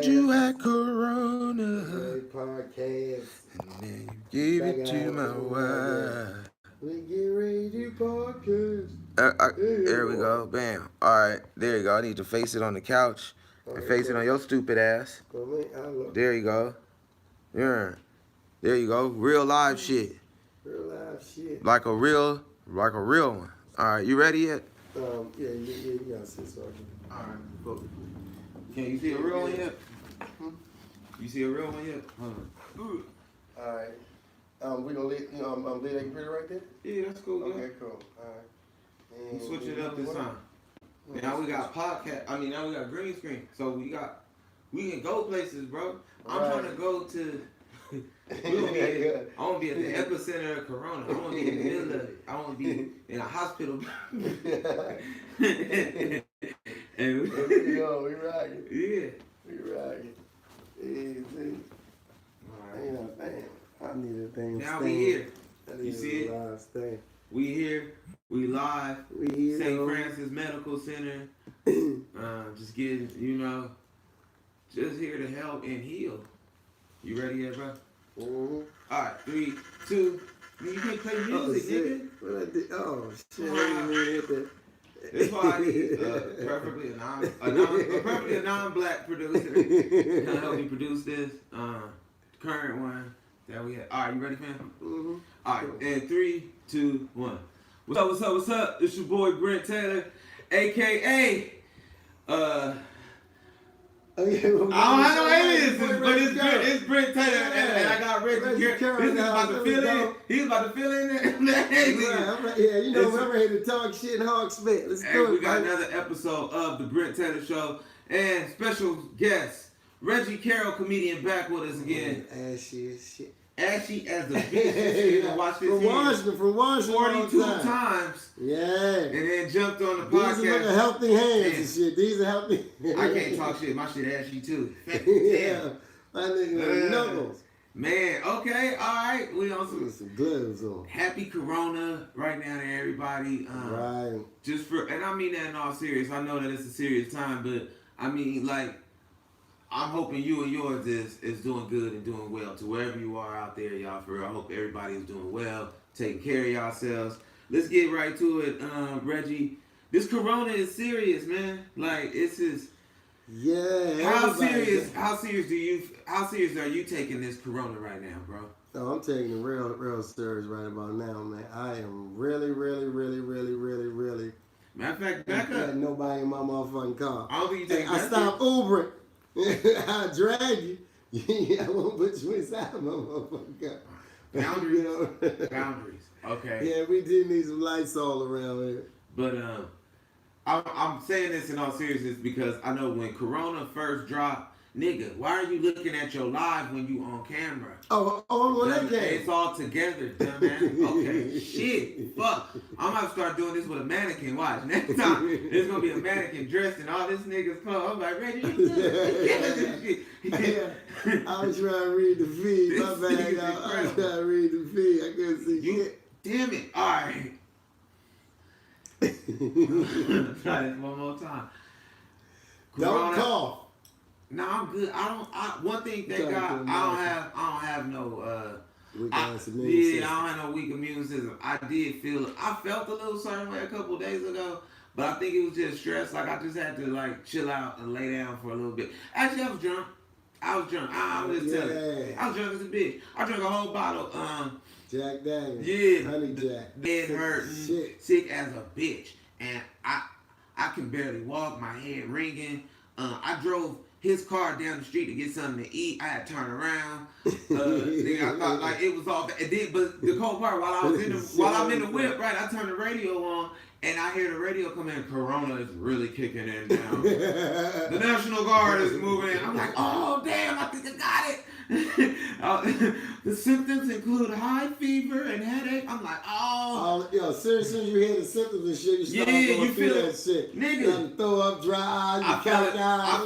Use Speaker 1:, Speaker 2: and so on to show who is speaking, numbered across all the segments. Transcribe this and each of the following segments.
Speaker 1: You had Corona,
Speaker 2: Podcast.
Speaker 1: and then you gave it to my wife.
Speaker 2: We get ready to podcast.
Speaker 1: There we go. Bam. All right. There you go. I need to face it on the couch and face it on your stupid ass. There you go. Yeah. There you go. Real live shit.
Speaker 2: Real live shit.
Speaker 1: Like a real one. All right. You ready yet?
Speaker 2: Yeah, you gotta sit so
Speaker 1: All right. Cool. Can you see a real one yet? You see a real one yet?
Speaker 2: Alright. We gonna leave that computer right there?
Speaker 1: Yeah, that's cool.
Speaker 2: Okay, cool. Alright.
Speaker 1: We switch it up this time. Now we got podcast. Now we got green screen. So we can go places, bro. I'm trying to go to. I want to be at the epicenter of Corona. I want to be in the middle of it. I want to be in a hospital. And
Speaker 2: we rocking.
Speaker 1: Yeah.
Speaker 2: We rocking. Easy. I need a thing.
Speaker 1: Now we here. You see it? We here. We live.
Speaker 2: We here.
Speaker 1: St. Francis Medical Center. Just getting, just here to help and heal. You ready yet, bro?
Speaker 2: Mm-hmm.
Speaker 1: All right, 3, 2. You can't play music, nigga.
Speaker 2: What I did? Oh shit! I didn't even hit that.
Speaker 1: That's why I need preferably a non-black producer to help me produce this current one that we had. All right, you ready, fam?
Speaker 2: Mm-hmm.
Speaker 1: All right, and 3, 2, 1. What's up? It's your boy Brent Taylor, aka I don't have no aliases, but it's Brent Taylor, and I got Reggie Carroll. This is about to fill in. He's about to fill in that alias.
Speaker 2: Yeah, I'm ready to talk shit and hog spit. Let's do it.
Speaker 1: We got another episode of the Brent Taylor Show, and special guest Reggie Carroll, comedian, back with us again.
Speaker 2: Ashy as shit.
Speaker 1: Ashy as a bitch. Watch this
Speaker 2: from Washington
Speaker 1: 42 times.
Speaker 2: Yeah.
Speaker 1: And then jumped on the podcast.
Speaker 2: These are like healthy hands and shit. These are healthy.
Speaker 1: I can't talk shit. My shit ashy too.
Speaker 2: Yeah. My nigga knuckles.
Speaker 1: Man, okay, all right. We on
Speaker 2: some gloves on.
Speaker 1: Happy Corona right now to everybody.
Speaker 2: Right.
Speaker 1: And I mean that in all serious. I know that it's a serious time, but I mean, like, I'm hoping you and yours is doing good and doing well. To wherever you are out there, y'all, for real. I hope everybody is doing well, taking care of yourselves. Let's get right to it, Reggie. This Corona is serious, man. Like, it's just.
Speaker 2: Yeah.
Speaker 1: How serious are you taking this Corona right now, bro?
Speaker 2: Oh, I'm taking it real serious right about now, man. I am really.
Speaker 1: Matter of fact, back up.
Speaker 2: Nobody in my motherfucking car.
Speaker 1: I don't think you take.
Speaker 2: I stopped Ubering. I'll drag you. I won't put you inside my motherfucking car.
Speaker 1: Boundaries. Boundaries. Okay.
Speaker 2: Yeah, we do need some lights all around here.
Speaker 1: But I'm saying this in all seriousness because I know when Corona first dropped, nigga, why are you looking at your live when you on camera?
Speaker 2: Oh, I'm on that game.
Speaker 1: It's all together, dumbass. Okay, shit, fuck. I'm about to start doing this with a mannequin. Watch, next time there's gonna be a mannequin dressed in all this nigga's clothes. I'm like, Reggie, you good?
Speaker 2: I was trying to read the feed. My bad, I was trying to read the feed. I couldn't see shit.
Speaker 1: Damn it! All right. Try this one more time.
Speaker 2: Don't cough.
Speaker 1: No, I'm good. One thing, thank God, I don't have no. I don't have no weak immune system. I felt a little certain way a couple of days ago, but I think it was just stress. Like, I just had to, like, chill out and lay down for a little bit. Actually, I was drunk. I'm just telling you. I was drunk as a bitch. I drank a whole bottle.
Speaker 2: Jack Daniels.
Speaker 1: Yeah.
Speaker 2: Honey Jack.
Speaker 1: Head hurting. Sick as a bitch. And I can barely walk. My head ringing. I drove his car down the street to get something to eat. I had to turn around. I thought like it was all bad. But the cold part, while I'm in the whip, right, I turned the radio on and I hear the radio come in. Corona is really kicking in now. The National Guard is moving in. I'm like, oh damn, I think I got it. The symptoms include high fever and headache. I'm like,
Speaker 2: as soon as you hear the symptoms and shit, you start going through that shit.
Speaker 1: Nigga.
Speaker 2: Throw up, dry eyes,
Speaker 1: I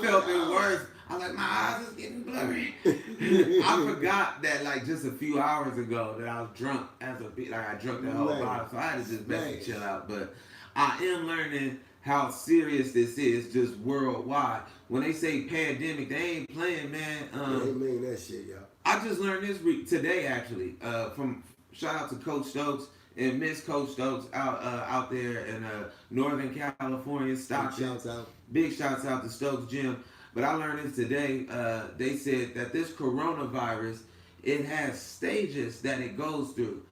Speaker 1: felt it worse. I was like, my eyes is getting blurry. I forgot that like just a few hours ago that I was drunk as a bitch. Like I drunk the whole bottle, so I had to just basically chill out. But I am learning how serious this is just worldwide. when they say pandemic, they ain't playing, man.
Speaker 2: They ain't mean that shit, y'all.
Speaker 1: I just learned this today, actually. From shout out to Coach Stokes and Miss Coach Stokes out there in Northern California, Stockton. Big shouts out to Stokes Gym. But I learned this today. They said that this coronavirus, it has stages that it goes through.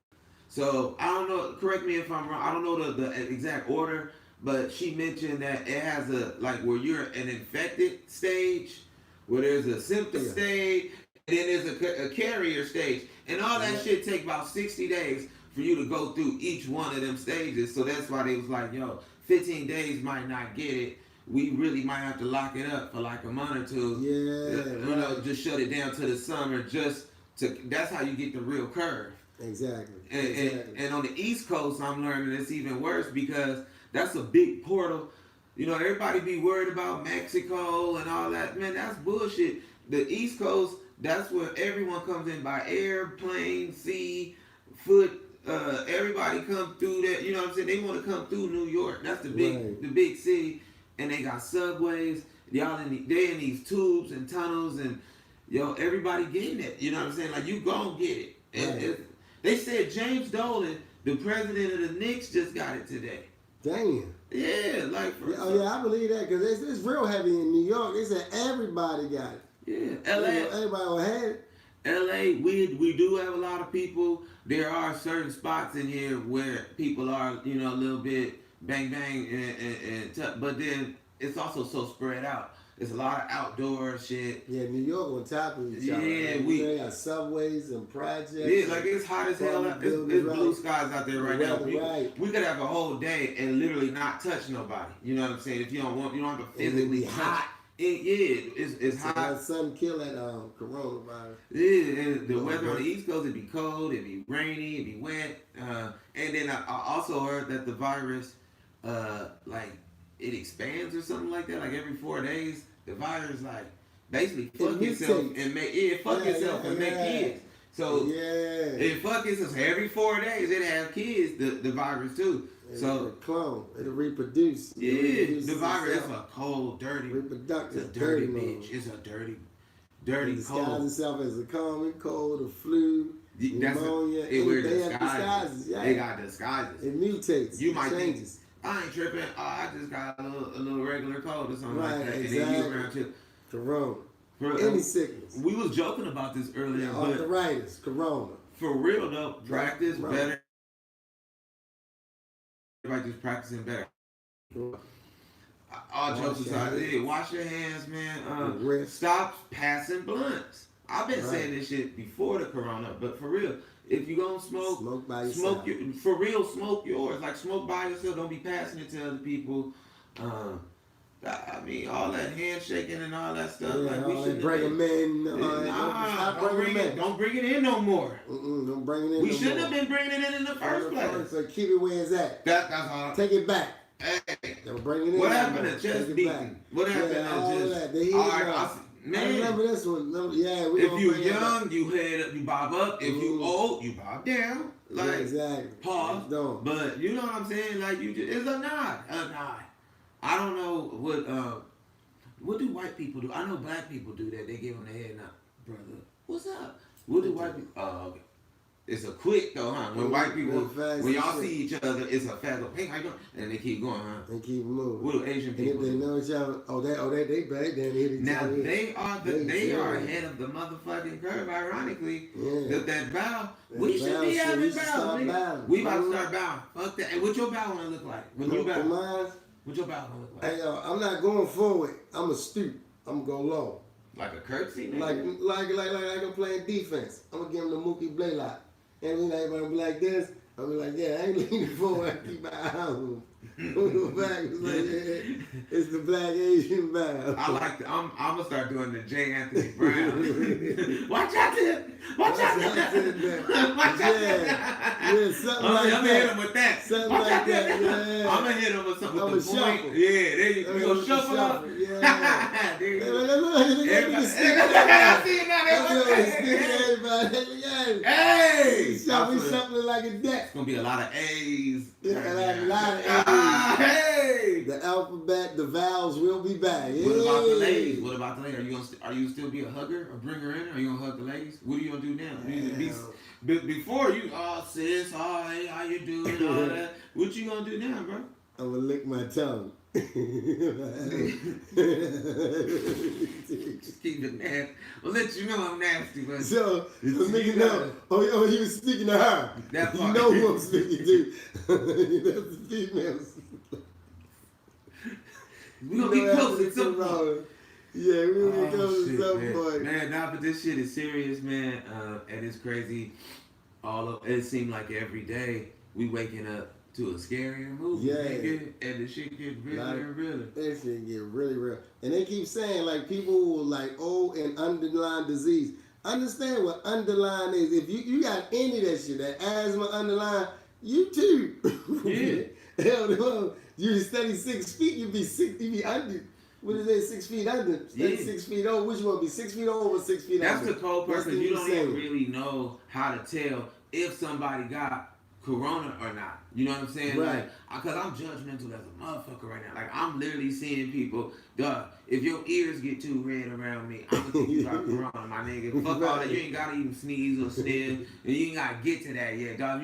Speaker 1: So I don't know. Correct me if I'm wrong. I don't know the exact order, but she mentioned that it has a where you're an infected stage, where there's a symptom stage, and then there's a carrier stage, and all that shit take about 60 days for you to go through each one of them stages. So that's why they was like, yo, 15 days might not get it. We really might have to lock it up for like a month or two.
Speaker 2: Yeah,
Speaker 1: you know, just shut it down to the summer. That's how you get the real curve.
Speaker 2: Exactly.
Speaker 1: And on the East Coast, I'm learning it's even worse because that's a big portal. You know, everybody be worried about Mexico and all that. Man, that's bullshit. The East Coast, that's where everyone comes in by airplane, sea, foot. Everybody come through that. You know what I'm saying? They want to come through New York. That's the big city, and they got subways. They in these tubes and tunnels, and everybody getting it. You know what I'm saying? Like you gon' get it. And they said James Dolan, the president of the Knicks, just got it today.
Speaker 2: Damn.
Speaker 1: Yeah,
Speaker 2: I believe that because it's real heavy in New York. They said everybody got it.
Speaker 1: Yeah, LA.
Speaker 2: Everybody will have it.
Speaker 1: LA, we do have a lot of people. There are certain spots in here where people are, a little bit bang bang but then it's also so spread out. There's a lot of outdoor shit.
Speaker 2: Yeah, New York on top of each other.
Speaker 1: Yeah,
Speaker 2: we got subways and projects.
Speaker 1: Yeah, like it's hot as hell. It's blue skies out there right now. We could have a whole day and literally not touch nobody. You know what I'm saying? If you don't have to physically touch. It's hot.
Speaker 2: Let sun kill that coronavirus.
Speaker 1: Yeah, and the weather on the East Coast, it'd be cold, it'd be rainy, it'd be wet. And then I also heard that the virus, it expands or something like that. Like every 4 days, the virus basically fuck itself and make kids. So it fuck itself every 4 days. It have kids. The virus too.
Speaker 2: It'll clone. It'll reproduce.
Speaker 1: The virus is a cold, dirty,
Speaker 2: reproductive.
Speaker 1: It's a dirty bitch. It's a dirty, cold. It
Speaker 2: disguises itself as a common cold, a flu, pneumonia. They have disguises. Yeah.
Speaker 1: They got disguises.
Speaker 2: It mutates.
Speaker 1: You might think, I ain't tripping. Oh, I just got a little regular cold or something like that.
Speaker 2: Exactly.
Speaker 1: And then you around too.
Speaker 2: Corona. Any sickness.
Speaker 1: We was joking about this earlier.
Speaker 2: Arthritis, corona.
Speaker 1: For real though, practice better. Everybody just practicing better. All jokes aside, wash your hands, man. Stop passing blunts. I've been saying this shit before the corona, but for real, if you gonna smoke
Speaker 2: by yourself.
Speaker 1: Smoke yours. Like smoke by yourself. Don't be passing it to other people. I mean, all that handshaking and all that stuff.
Speaker 2: Yeah, we should bring them in.
Speaker 1: Don't bring it in no more.
Speaker 2: Don't bring it in.
Speaker 1: We shouldn't have been bringing it in the first place.
Speaker 2: So keep it where it's at.
Speaker 1: That's all.
Speaker 2: Take it back.
Speaker 1: Hey,
Speaker 2: don't bring it in.
Speaker 1: What happened to chest beating? What happened to just? Man,
Speaker 2: I remember this one.
Speaker 1: If you young, you bob up. If you old, you bob down.
Speaker 2: Exactly.
Speaker 1: Pause. But you know what I'm saying? Like it's a nod. I don't know what do white people do? I know black people do that. They give them the head nod. Brother, what's up? What do white people? Okay. It's a quick though, huh? When white people, when y'all see each other, it's a fast. Hey, how you doing? And they keep going, huh?
Speaker 2: They keep moving.
Speaker 1: What do Asian people?
Speaker 2: They know each other. They back there.
Speaker 1: Now they are ahead of the motherfucking curve. Ironically, that bow. We should be having bow. We about to start bowing. Fuck that. And what your bow wanna look like when you bow? What your bow gonna look like?
Speaker 2: Hey, I'm not going forward. I'm a stoop. I'm gonna go low.
Speaker 1: Like a curtsy, nigga?
Speaker 2: Like I'm playing defense. I'm gonna give him the Mookie Blaylock. And then everybody be like this. I'll be like, I ain't leaning forward. I keep my eyes on him. Back. It's the black Asian bow.
Speaker 1: I like the, I'm gonna start doing the J. Anthony Brown. Watch out there. Watch out there. Watch out there.
Speaker 2: Yeah, something like that.
Speaker 1: I'm gonna hit him with that.
Speaker 2: Something like that. Yeah.
Speaker 1: I'm gonna hit him with something with the
Speaker 2: point.
Speaker 1: Yeah, there you go. Shuffle up.
Speaker 2: Yeah.
Speaker 1: There you go.
Speaker 2: Look,
Speaker 1: I see it now.
Speaker 2: everybody.
Speaker 1: Hey!
Speaker 2: something like a deck.
Speaker 1: It's gonna be a lot of A's.
Speaker 2: Yeah, a lot of A's.
Speaker 1: Hey!
Speaker 2: The alphabet, the vowels will be back.
Speaker 1: What about the ladies? What about the ladies? Are you still be a hugger or bring her in? Or are you gonna hug the ladies? What are you gonna do now? Before you, oh sis, oh hey, how you doing? All that. What you gonna do now, bro?
Speaker 2: I'm gonna lick my tongue.
Speaker 1: Just keep it nasty. I'll let you know I'm nasty, but
Speaker 2: so nigga know. Oh, he was speaking to her.
Speaker 1: That
Speaker 2: you
Speaker 1: part.
Speaker 2: know who I'm speaking to. That's the females.
Speaker 1: We gonna get close at some point.
Speaker 2: Yeah, we gonna get close at some point.
Speaker 1: Man, nah, but this shit is serious, man, and it's crazy. It seemed like every day we waking up to a scarier movie, nigga, and the shit get realer and realer.
Speaker 2: That shit get really real. And they keep saying, like, people who are like, and underlying disease. Understand what underlying is. If you got any of that shit, that asthma underlying, you too.
Speaker 1: Yeah.
Speaker 2: Hell no. You study 6 feet, you be under. What is that, 6 feet under? Study 6 feet over. Which one be 6 feet over or 6 feet under?
Speaker 1: That's the cold part, because you don't even really know how to tell if somebody got corona or not. You know what I'm saying?
Speaker 2: Right.
Speaker 1: Like, because I'm judgmental as a motherfucker right now. Like, I'm literally seeing people, if your ears get too red around me, I'm gonna think you got corona, my nigga. Fuck all that. You ain't gotta even sneeze or sniff, and you ain't gotta get to that yet, dog.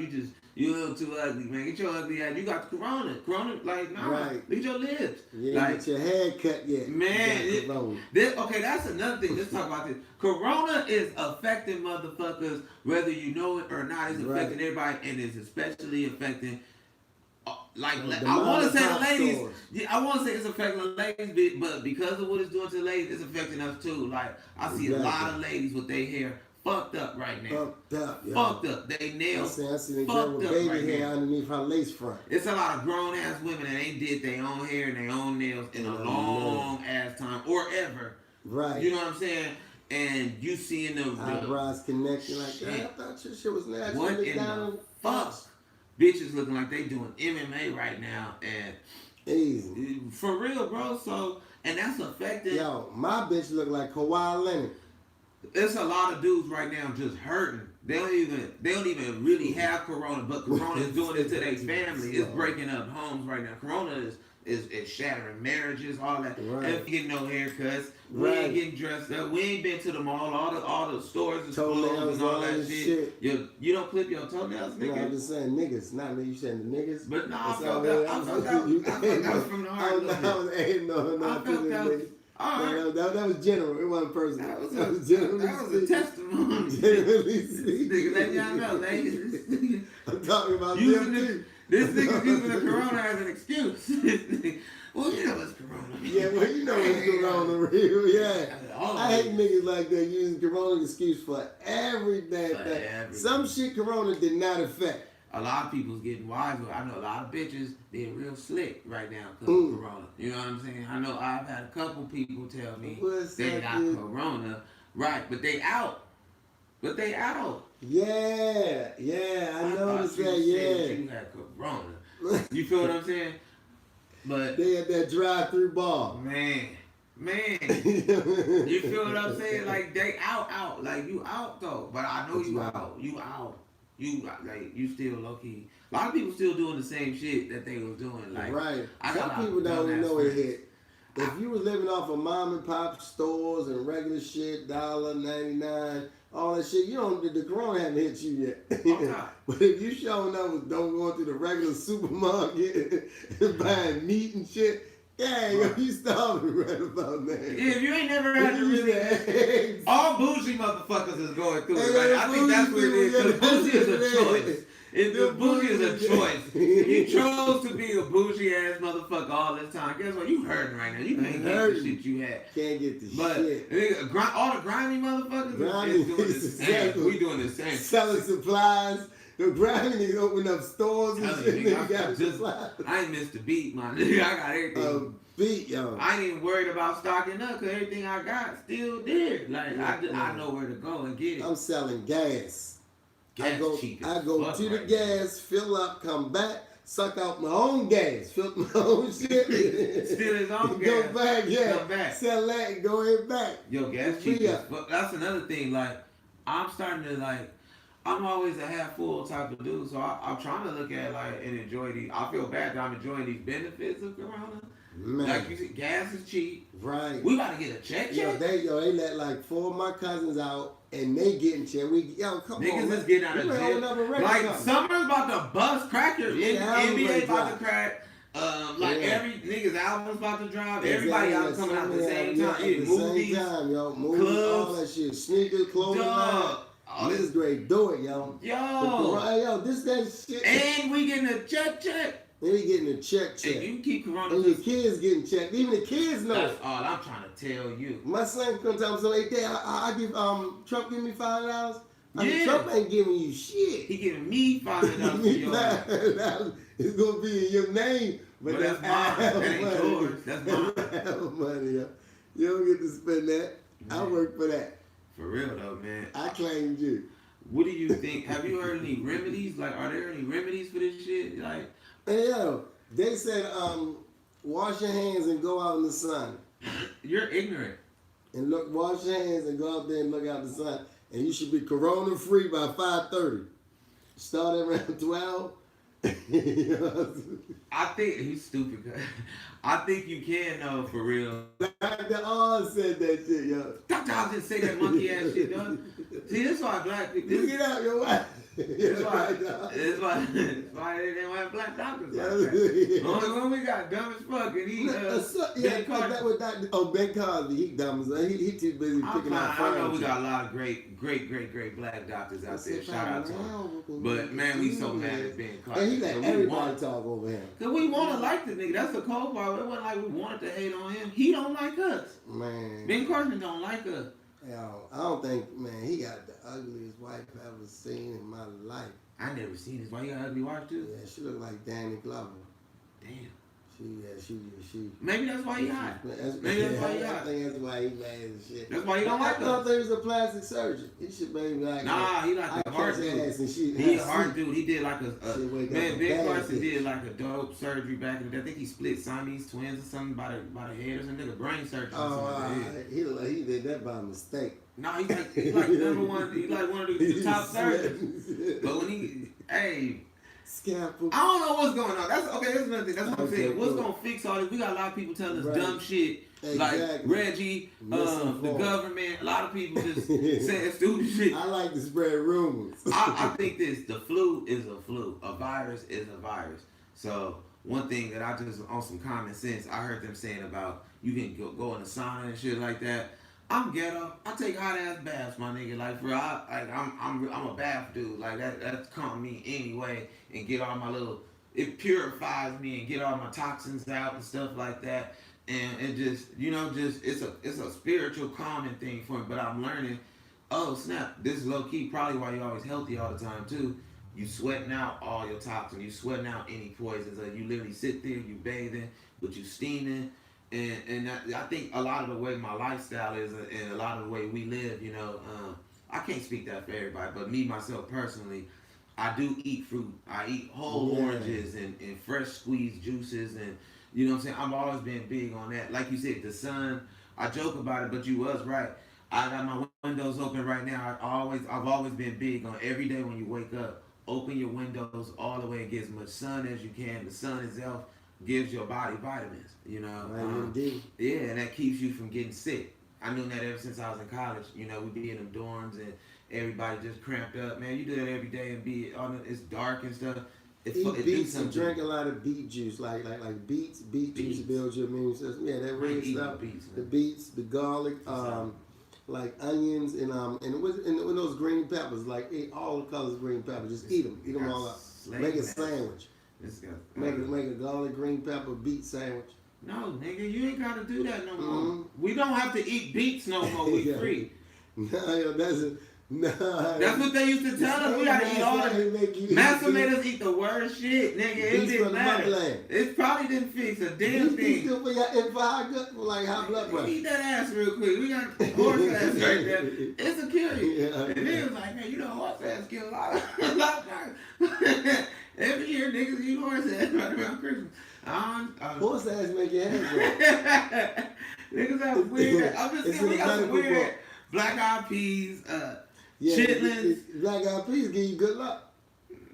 Speaker 1: You a little too ugly, man. Get your ugly ass. You got the corona. Corona, like, nah.
Speaker 2: Right.
Speaker 1: Look at your lips.
Speaker 2: You ain't
Speaker 1: like,
Speaker 2: get your hair cut yet.
Speaker 1: Man, okay, that's another thing. Let's talk about this. Corona is affecting motherfuckers, whether you know it or not. It's affecting everybody, and it's especially affecting, I want to say the ladies. Yeah, I want to say it's affecting the ladies, but because of what it's doing to the ladies, it's affecting us too. Like, I see a lot of ladies with their hair fucked up right now. Fucked up. They nails.
Speaker 2: I see the girl with baby hair underneath her lace front.
Speaker 1: It's a lot of grown ass women that ain't did their own hair and their own nails in a long ass time or ever.
Speaker 2: Right.
Speaker 1: You know what I'm saying? And you seeing the
Speaker 2: eyebrows connecting like that. I thought your shit was natural.
Speaker 1: What in the fuck? Bitches looking like they doing MMA right now, and
Speaker 2: easy
Speaker 1: for real, bro. So, and that's affecting.
Speaker 2: Yo, my bitch look like Kawhi Leonard.
Speaker 1: There's a lot of dudes right now just hurting. They don't even really have corona, but corona is doing it to their family. It's breaking up homes right now. Corona is shattering marriages, all that. Right. And we getting no haircuts. We ain't getting dressed up. We ain't been to the mall. All the stores is closed and all that shit. You don't clip your toenails, nigga.
Speaker 2: No, I'm just saying niggas. Not me. You saying the niggas.
Speaker 1: But no, I felt that from the heart.
Speaker 2: That was general. It wasn't personal.
Speaker 1: That was a testimony. Nigga, let y'all know.
Speaker 2: I'm talking about them too.
Speaker 1: This nigga's using the corona as an excuse. Well, you know it's corona.
Speaker 2: Yeah, well, you know it's corona, real. Yeah. I hate niggas like that using corona excuse for every damn thing. Some shit corona did not affect.
Speaker 1: A lot of people's getting wiser. I know a lot of bitches being real slick right now because of corona. You know what I'm saying? I know I've had a couple people tell me they got corona. Right, but they out.
Speaker 2: Yeah, I noticed that,
Speaker 1: You had corona. You feel what I'm saying? But
Speaker 2: they had that drive-through bar.
Speaker 1: Man. You feel what I'm saying? Like, they out. Like, you out, though. But I know you out. You out. You still low-key. A lot of people still doing the same shit that they was doing. Like,
Speaker 2: right. Some people don't even know it hit. If you was living off of mom and pop stores and regular shit, $1.99, all that shit, the corona haven't hit you yet. But if you showing up don't going through the regular supermarket and buying meat and shit, you starving right about now.
Speaker 1: Yeah, if you ain't never had to really, all bougie motherfuckers is going through it. Right? I think that's what it is. Because bougie is a choice. Bougie is a choice. If you chose to be a bougie ass motherfucker all this time, guess what? You hurting right now. You can't get the shit you had.
Speaker 2: Can't get the shit.
Speaker 1: But all the grimy motherfuckers is doing the same. We doing the same.
Speaker 2: Selling supplies. The grimy niggas open up stores and shit.
Speaker 1: I ain't missed a beat, my nigga. I got everything.
Speaker 2: Beat, yo.
Speaker 1: I ain't even worried about stocking up because everything I got still there. Like, I know where to go and get it.
Speaker 2: I'm selling gas. I go to the
Speaker 1: right
Speaker 2: gas, fill up, come back, suck out my own gas, fill my own shit.
Speaker 1: Steal his own gas.
Speaker 2: Go back,
Speaker 1: Come back.
Speaker 2: Sell that and go in back.
Speaker 1: Yo, gas cheap. But that's another thing. Like, I'm starting to, like, I'm always a half full type of dude, so I'm trying to look at like and enjoy these. I feel bad that I'm enjoying these benefits of Corona.
Speaker 2: Man.
Speaker 1: Like you said, gas is cheap.
Speaker 2: Right.
Speaker 1: We about to get a check.
Speaker 2: They let like 4 of my cousins out and they getting check. Come
Speaker 1: niggas
Speaker 2: on,
Speaker 1: is getting out of jail. Like summer's about to bust, crack your NBA about to crack. Every nigga's album's about to drop. Everybody out coming out at the same time. Movies,
Speaker 2: movies, all that shit. Sneakers, clothing, this is great. Do it, yo. Yo, this that shit.
Speaker 1: And we getting a check.
Speaker 2: And we getting a check.
Speaker 1: And you keep Corona.
Speaker 2: And your kids getting checked. Even the kids know.
Speaker 1: That's all I'm trying to tell you.
Speaker 2: My son comes to me, so hey, Dad, I give Trump give me $5.
Speaker 1: Yeah.
Speaker 2: Trump ain't giving you shit.
Speaker 1: He giving me $5.
Speaker 2: It's gonna be in your name, but that's
Speaker 1: mine. That ain't yours. That's mine.
Speaker 2: Money, yo. You don't get to spend that. Man. I work for that.
Speaker 1: For real though, man.
Speaker 2: I claimed you.
Speaker 1: What do you think? Have you heard any remedies? Like, are there any remedies for this shit? Like,
Speaker 2: hey, yo, they said, wash your hands and go out in the sun.
Speaker 1: You're ignorant.
Speaker 2: And wash your hands and go out there and look out in the sun. And you should be corona free by 5:30. Start around 12.
Speaker 1: I think he's stupid. I think you can though, for real.
Speaker 2: Dr. Oz said that shit, yo.
Speaker 1: Dr. Oz didn't say that monkey ass shit, though. See, that's why black people.
Speaker 2: Look it out, your wife.
Speaker 1: That's why they didn't have black doctors like that. Only one we got dumb as fuck, and he Ben Cosby.
Speaker 2: That was Ben Cosby. He dumb as he too busy picking out.
Speaker 1: I know we got a lot of great black doctors out there. Shout out to him. But man, we so mad at Ben Cosby.
Speaker 2: And he let everybody talk over him.
Speaker 1: Cause we want to like the nigga. That's the cold part. It wasn't like we wanted to hate on him. He don't like us.
Speaker 2: Man.
Speaker 1: Ben Cosby don't like us.
Speaker 2: Yo, I don't think, man, he got the ugliest wife I've ever seen in my life.
Speaker 1: I never seen this. Why you got an ugly wife too?
Speaker 2: Yeah, she look like Danny Glover.
Speaker 1: Damn.
Speaker 2: She.
Speaker 1: Maybe that's why he hot. Maybe that's why he hot.
Speaker 2: I think that's why he mad as shit.
Speaker 1: That's why he don't like us.
Speaker 2: I thought he was a plastic surgeon. He should maybe like.
Speaker 1: Nah, he like a heart dude. He a heart dude. He did like man. Ben Carson did like a dope surgery back in the day. I think he split Siamese twins or something by the head or something. Nigga brain surgery.
Speaker 2: He did that by mistake.
Speaker 1: No, he's like number one. He's like one of the top surgeons. But when
Speaker 2: Scalpel.
Speaker 1: I don't know what's going on. That's another thing. That's what I'm saying. What's gonna fix all this? We got a lot of people telling us dumb shit. Exactly. Like Reggie, the government. A lot of people just saying stupid shit.
Speaker 2: I like to spread rumors.
Speaker 1: I think the flu is a flu. A virus is a virus. So one thing that I just on some common sense, I heard them saying about you can go in the sauna and shit like that. I'm ghetto. I take hot ass baths, my nigga. Like I'm a bath dude. Like that's calm me anyway and get all my it purifies me and get all my toxins out and stuff like that. And it just it's a spiritual calming thing for me. But I'm learning, oh snap, this is low key probably why you're always healthy all the time too. You sweating out all your toxins, you sweating out any poisons. You literally sit there, you bathing, but you steaming. And I think a lot of the way my lifestyle is and a lot of the way we live, I can't speak that for everybody, but me, myself, personally, I do eat fruit. I eat whole oranges and fresh squeezed juices and, you know what I'm saying? I've always been big on that. Like you said, the sun, I joke about it, but you was right. I got my windows open right now. I've always been big on every day when you wake up, open your windows all the way and get as much sun as you can. The sun itself gives your body vitamins, yeah, and that keeps you from getting sick. I knew that ever since I was in college. We be in them dorms and everybody just cramped up. Man, you do that every day and it's dark and stuff.
Speaker 2: Eat beets and drink a lot of beet juice, like beets. Beet juice builds your immune system. Yeah, that red stuff. The beets, the garlic, like onions and with those green peppers, like eat all the colors of green pepper. Just eat them all up. Make a sandwich. Make a garlic, green pepper, beet sandwich.
Speaker 1: No, nigga, you ain't gotta do that no more. We don't have to eat beets no more. We free.
Speaker 2: No, that's
Speaker 1: what they used to tell us. We gotta eat all the. Master made us eat the worst shit, nigga. It didn't matter. It probably didn't fix a damn thing.
Speaker 2: For high blood pressure.
Speaker 1: Eat that ass real quick. We got horse ass right there. It's a kill you. And then it was like, man, horse ass kill a lot of every year niggas eat horse ass right around Christmas.
Speaker 2: Horse ass make your head
Speaker 1: Niggas have weird. I'm just saying we got some weird black eyed peas.
Speaker 2: Yeah,
Speaker 1: chitlins.
Speaker 2: Black Eyed Peas give you good luck.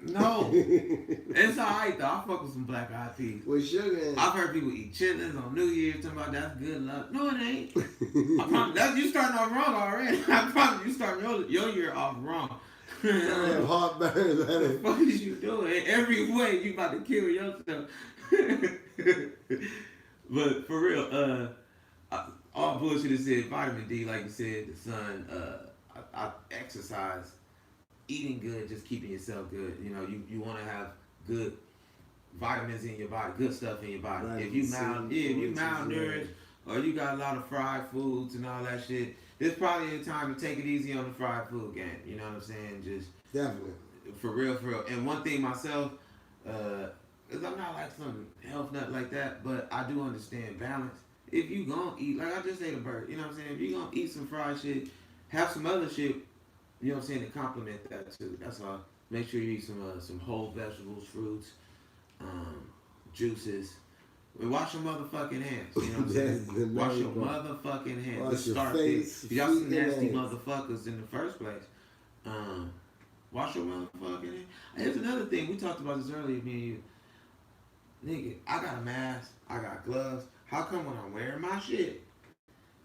Speaker 1: No, it's alright though. I fuck with some Black Eyed Peas.
Speaker 2: With sugar in it.
Speaker 1: I've heard people eat chitlins on New Year's, talking about that's good luck. No, it ain't. I promise, that's you starting off wrong already. I promise you starting your year off wrong.
Speaker 2: Have heartburn.
Speaker 1: What the fuck is you doing? Every way you about to kill yourself. But for real, all bullshit is said. Vitamin D, like you said, the sun. I exercise, eating good, just keeping yourself good. You know, you want to have good vitamins in your body, good stuff in your body.
Speaker 2: Right.
Speaker 1: If you malnourished, or you got a lot of fried foods and all that shit, this probably a time to take it easy on the fried food game. You know what I'm saying? Just
Speaker 2: Definitely.
Speaker 1: for real. And one thing myself, cause I'm not like some health nut like that, but I do understand balance. If you gonna eat, like I just ate a bird, you know what I'm saying? If you gonna eat some fried shit, have some other shit, you know what I'm saying, to complement that too. That's all. Make sure you eat some whole vegetables, fruits, juices. Wash your motherfucking hands. You know what I'm saying? Wash your motherfucking hands. Let's start this. Y'all some nasty motherfuckers in the first place. Wash your motherfucking hands. Here's another thing. We talked about this earlier, me and you. Nigga, I got a mask. I got gloves. How come when I'm wearing my shit,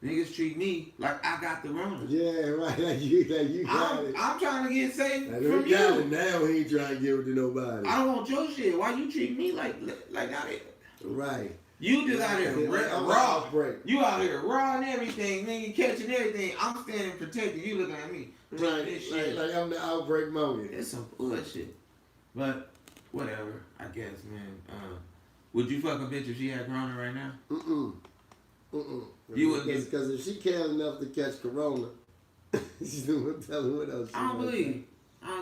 Speaker 1: niggas treat me like I got the Rona?
Speaker 2: Yeah, right. Like you got it.
Speaker 1: I'm trying to get safe
Speaker 2: Like,
Speaker 1: from
Speaker 2: got
Speaker 1: you.
Speaker 2: it. Now he ain't trying to give it to nobody.
Speaker 1: I don't want your shit. Why you treat me like out here?
Speaker 2: Right.
Speaker 1: You just out here
Speaker 2: I'm
Speaker 1: raw.
Speaker 2: Break.
Speaker 1: You out here raw and everything, nigga, catching everything. I'm standing protecting you, looking at me.
Speaker 2: Right.
Speaker 1: This shit.
Speaker 2: Like I'm the outbreak moment.
Speaker 1: It's some bullshit. But whatever, I guess, man. Would you fuck a bitch if she had corona right now? You would get,
Speaker 2: because if she cares enough to catch corona, she's gonna tell her what else.
Speaker 1: I don't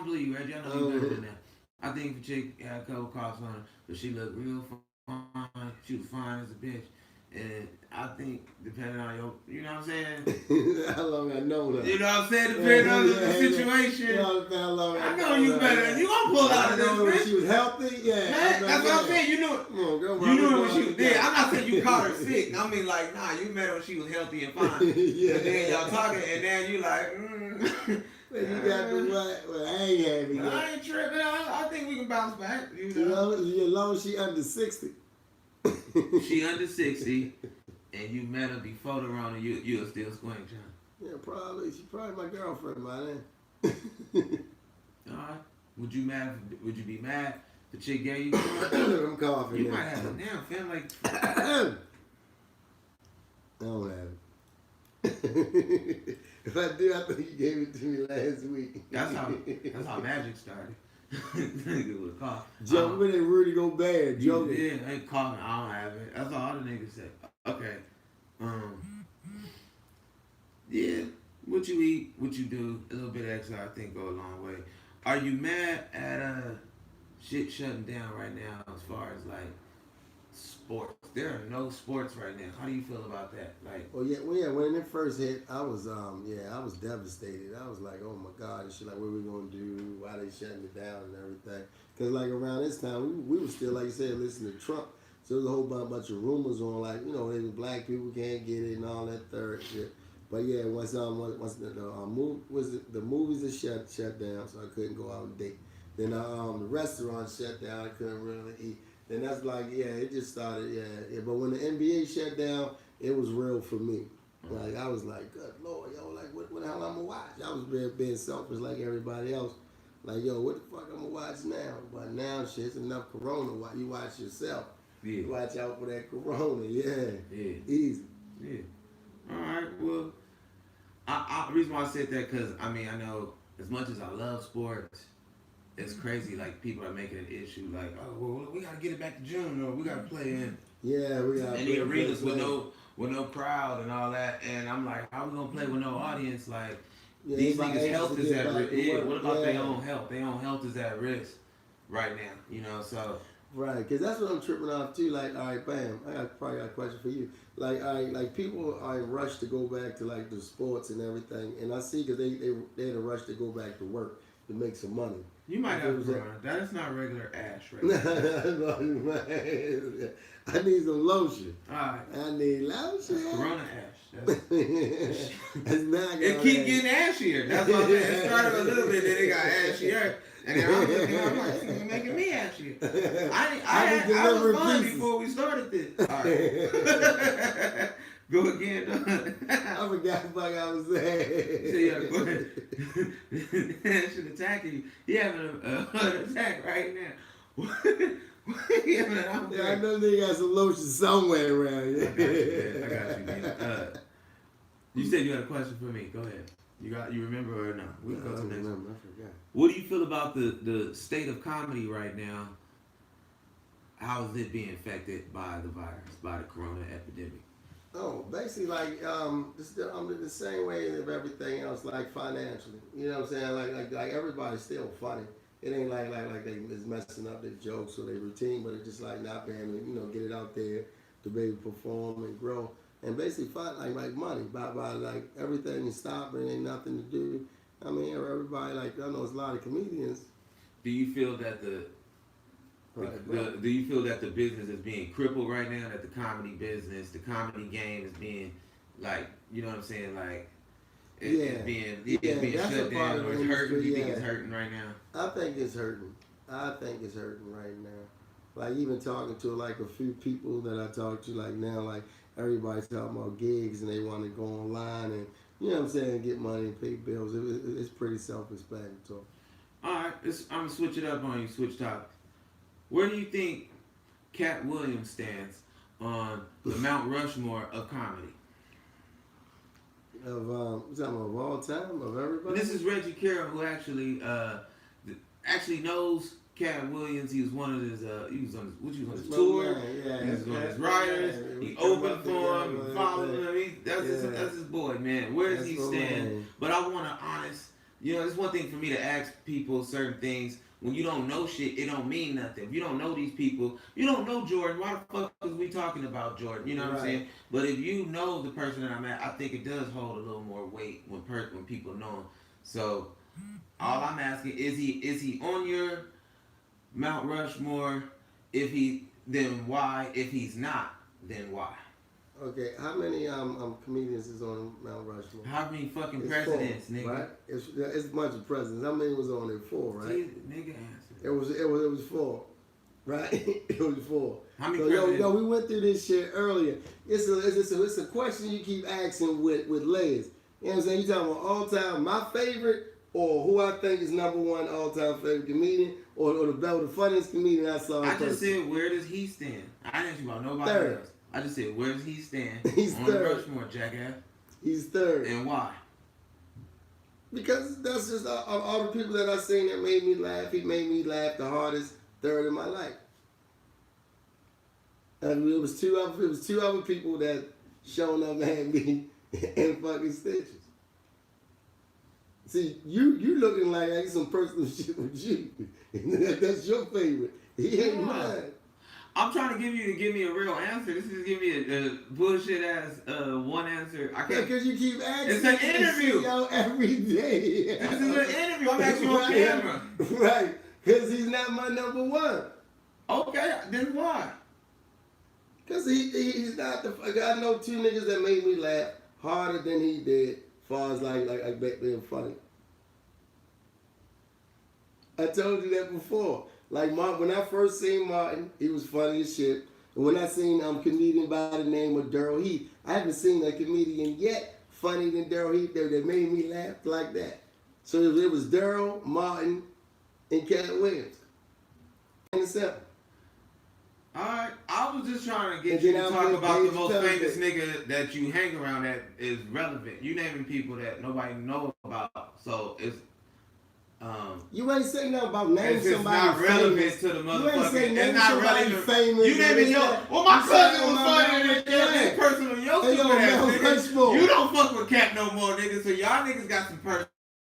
Speaker 1: believe you, Reggie. I know you better than that. I think if a chick had a couple coughs on her, but she looked real fine. She was fine as a bitch. And I think, depending on your, you know what I'm saying?
Speaker 2: How long I know her.
Speaker 1: You know what I'm saying? Depending on the situation.
Speaker 2: You know how long
Speaker 1: I know you better. You gonna pull out of this,
Speaker 2: when
Speaker 1: bitch.
Speaker 2: she was healthy, yeah.
Speaker 1: Man, that's what I'm saying. You knew it.
Speaker 2: Come on, girl,
Speaker 1: You knew it when she was dead. I'm not saying you caught her sick. I mean, like, nah, you met her when she was healthy and fine.
Speaker 2: Yeah.
Speaker 1: And then y'all talking, and then you like,
Speaker 2: Well, you got the right. Well, I ain't having it.
Speaker 1: I ain't tripping. I think we can bounce back. You
Speaker 2: As
Speaker 1: know?
Speaker 2: long as she under 60.
Speaker 1: She under 60, and you met her before the Rona, you'll still squint, John.
Speaker 2: Yeah, probably. She's probably my girlfriend by then.
Speaker 1: All right. Would you be mad if the chick gave you?
Speaker 2: I'm coughing.
Speaker 1: You might have it now, fam. Like,
Speaker 2: I don't have it. If I do, I think you gave it to me last week.
Speaker 1: that's how magic started. Nigga would cough.
Speaker 2: Joke with it, Rudy go bad. Joke.
Speaker 1: Yeah, ain't coughing. I don't have it. That's all the niggas say. Okay. Yeah. What you eat, what you do, a little bit of extra, I think, go a long way. Are you mad at shit shutting down right now as far as like sports? There are no sports right now. How do you feel about that? Like,
Speaker 2: Well, yeah. When it first hit, I was devastated. I was like, oh my God, and shit. Like, what we gonna do? Why they shutting it down and everything? Because like around this time, we were still, like you said, listening to Trump. So there was a whole bunch of rumors on, like, you know, black people can't get it and all that third shit. But yeah, once the movies are shut down, so I couldn't go out and date. Then the restaurants shut down, I couldn't really eat. Then that's like, yeah, it just started, yeah. But when the NBA shut down, it was real for me. Like, I was like, good Lord, yo, like, what the hell I'm gonna watch? I was being selfish like everybody else. Like, yo, what the fuck I'm gonna watch now? But now, shit, it's enough Corona. You watch yourself.
Speaker 1: yeah.
Speaker 2: Watch out for that Corona, yeah. Easy.
Speaker 1: Yeah. All right. Well, the reason why I said that, because I mean, I know as much as I love sports, it's crazy. Like, people are making an issue. Like, oh, well, we gotta get it back to June, or we gotta play in the arenas with no crowd and all that. And I'm like, how we gonna play with no audience? Like, these niggas' health is at risk. Yeah. What about their own health? Their own health is at risk right now. You know, so.
Speaker 2: Right, because that's what I'm tripping off too. Like, all right, bam, probably got a question for you. Like, all right, like people are in rush to go back to like the sports and everything, and I see because they in a rush to go back to work. to make some money.
Speaker 1: You might have Corona. That is not regular ash right
Speaker 2: I need some lotion.
Speaker 1: Alright.
Speaker 2: I need lotion.
Speaker 1: Corona ash. That's
Speaker 2: not
Speaker 1: it keep getting ashier. That's what I'm saying. It started a little bit, then it got ashier. And then I'm looking, I'm like, this nigga making me ashier. I was fine before we started this. Alright. Go again.
Speaker 2: I forgot what I was saying.
Speaker 1: So yeah, go ahead. That should attack you. He having a heart attack right now.
Speaker 2: I know they got some lotion somewhere around here.
Speaker 1: I got you, man. You said you had a question for me. Go ahead. You remember or not? We can go to the next one.
Speaker 2: I forgot.
Speaker 1: What do you feel about the state of comedy right now? How is it being affected by the virus, by the corona epidemic?
Speaker 2: Oh, basically like I'm the same way as everything else, like financially. You know what I'm saying? Like everybody's still funny. It ain't like they is messing up their jokes or their routine, but it's just like not being able to, get it out there to be able to perform and grow. And basically find like money by like everything is stopping, ain't nothing to do. I mean everybody like I know there's a lot of comedians.
Speaker 1: Do you feel that do you feel that the business is being crippled right now? That the comedy business, the comedy game is being like, you know what I'm saying? Like, it's being shut down or it's hurting. Do you think it's hurting right now?
Speaker 2: I think it's hurting. Right now. Like even talking to like a few people that I talk to like now, like everybody's talking about gigs and they want to go online and you know what I'm saying, get money and pay bills. It's pretty self-explanatory.
Speaker 1: All right, I'm gonna switch it up on you. Switch topics. Where do you think Cat Williams stands on the Mount Rushmore of comedy?
Speaker 2: Of all time, of everybody.
Speaker 1: And this is Reggie Carroll, who actually knows Cat Williams. He was one of his he was on his tour.
Speaker 2: Yeah,
Speaker 1: he was one of his writers. He opened for him, followed him. That's his boy, man. Where does he stand? But I want to honest. It's one thing for me to ask people certain things. When you don't know shit, it don't mean nothing. If you don't know these people, you don't know Jordan. Why the fuck is we talking about Jordan? You know what I'm saying? But if you know the person that I'm at, I think it does hold a little more weight when people know him. So all I'm asking is he on your Mount Rushmore? If he, then why? If he's not, then why?
Speaker 2: Okay, how many comedians is on Mount Rushmore?
Speaker 1: How many fucking presidents, 4, nigga?
Speaker 2: Right? It's a bunch of presidents. How many was on there? 4, right?
Speaker 1: Jeez, nigga, answer.
Speaker 2: It was 4, right? It was 4.
Speaker 1: How many presidents?
Speaker 2: Yo, we went through this shit earlier. It's a question you keep asking with layers. You know what I'm saying? You talking about all time my favorite, or who I think is number 1 all time favorite comedian, or the funniest comedian I saw.
Speaker 1: I just said, where does he stand? I didn't ask you about nobody else. I just said, where does he stand?
Speaker 2: He's
Speaker 1: on
Speaker 2: third.
Speaker 1: Rushmore, jackass.
Speaker 2: He's 3rd.
Speaker 1: And why?
Speaker 2: Because that's just all the people that I seen that made me laugh. He made me laugh the hardest 3rd in my life. And it was two other people that shown up and had me in fucking stitches. See, you looking like I got some personal shit with you. That's your favorite. He ain't mine.
Speaker 1: I'm trying to give me a real answer. This is giving me a bullshit ass one answer. I can't.
Speaker 2: Because you keep asking.
Speaker 1: It's an interview.
Speaker 2: Every day.
Speaker 1: This is an interview. I'm asking you on camera.
Speaker 2: Right. Because he's not my number 1.
Speaker 1: Okay, then why?
Speaker 2: Because he's not the. I know 2 niggas that made me laugh harder than he did, as far as like being funny. I told you that before. Like when I first seen Martin, he was funny as shit. And when I seen comedian by the name of Daryl Heath, I haven't seen a comedian yet funnier than Daryl Heath that made me laugh like that. So it was Daryl, Martin, and Cat Williams. And simple.
Speaker 1: Alright, I was just trying to get you to talk about the most famous nigga that you hang around that is relevant. You naming people that nobody know about, so it's
Speaker 2: you ain't saying nothing about naming somebody
Speaker 1: not relevant
Speaker 2: famous.
Speaker 1: to the motherfucker.
Speaker 2: You ain't saying
Speaker 1: it's not relevant.
Speaker 2: Famous.
Speaker 1: You naming well, my cousin was funnier than this person on your stupid ass nigga. You don't fuck with Cat no more, nigga. So y'all niggas got some personal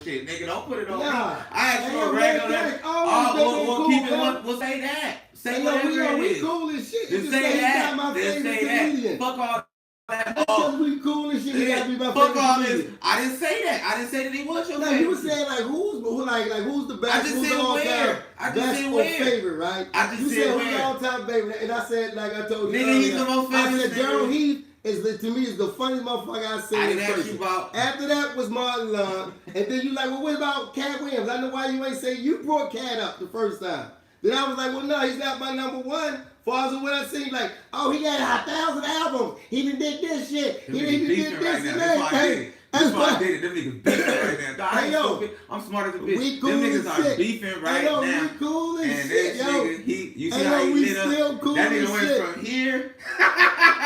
Speaker 1: shit, nigga. Don't put it on me. I asked you a regular. We'll say that. Say whatever it is.
Speaker 2: We cool as shit.
Speaker 1: Just say that. Just say that. Fuck all that.
Speaker 2: Because we cool and shit. He gotta be my
Speaker 1: fuck
Speaker 2: favorite
Speaker 1: all this.
Speaker 2: comedian.
Speaker 1: I didn't say that. I didn't say that he was your
Speaker 2: No,
Speaker 1: favorite.
Speaker 2: you were saying like who's the best?
Speaker 1: I just
Speaker 2: who's
Speaker 1: said
Speaker 2: the all-time
Speaker 1: where. I just
Speaker 2: best
Speaker 1: said
Speaker 2: or
Speaker 1: where.
Speaker 2: favorite, right?
Speaker 1: I just
Speaker 2: you
Speaker 1: said
Speaker 2: said who's the
Speaker 1: where.
Speaker 2: all-time favorite, and I said like I told you
Speaker 1: Nigga,
Speaker 2: earlier,
Speaker 1: he's the most famous.
Speaker 2: I said
Speaker 1: nigga.
Speaker 2: Daryl Heath to me is the funniest motherfucker I've seen
Speaker 1: I
Speaker 2: in
Speaker 1: didn't ask
Speaker 2: person.
Speaker 1: you about.
Speaker 2: After that was Martin Lund, and then you like, well, what about Cat Williams? I know why you ain't say you brought Cat up the first time. Then I was like, well, no, he's not my number one. Far as what I seen, like, oh, he got 1,000 albums. He done did this shit.
Speaker 1: Them
Speaker 2: He
Speaker 1: niggas
Speaker 2: did
Speaker 1: beefing
Speaker 2: this
Speaker 1: right now.
Speaker 2: and
Speaker 1: That's why I did
Speaker 2: that.
Speaker 1: it. That's why I did it. Them niggas beefing right now. Dog, I ain't
Speaker 2: Hey, yo,
Speaker 1: stupid. I'm smart as a bitch.
Speaker 2: We cool
Speaker 1: Them niggas
Speaker 2: as shit.
Speaker 1: are beefing right
Speaker 2: Hey, yo,
Speaker 1: now.
Speaker 2: we cool as
Speaker 1: And
Speaker 2: shit,
Speaker 1: that
Speaker 2: yo.
Speaker 1: nigga, you see
Speaker 2: Hey,
Speaker 1: how
Speaker 2: yo,
Speaker 1: he
Speaker 2: we
Speaker 1: lit up?
Speaker 2: still cool
Speaker 1: That nigga
Speaker 2: as
Speaker 1: went
Speaker 2: shit.
Speaker 1: from here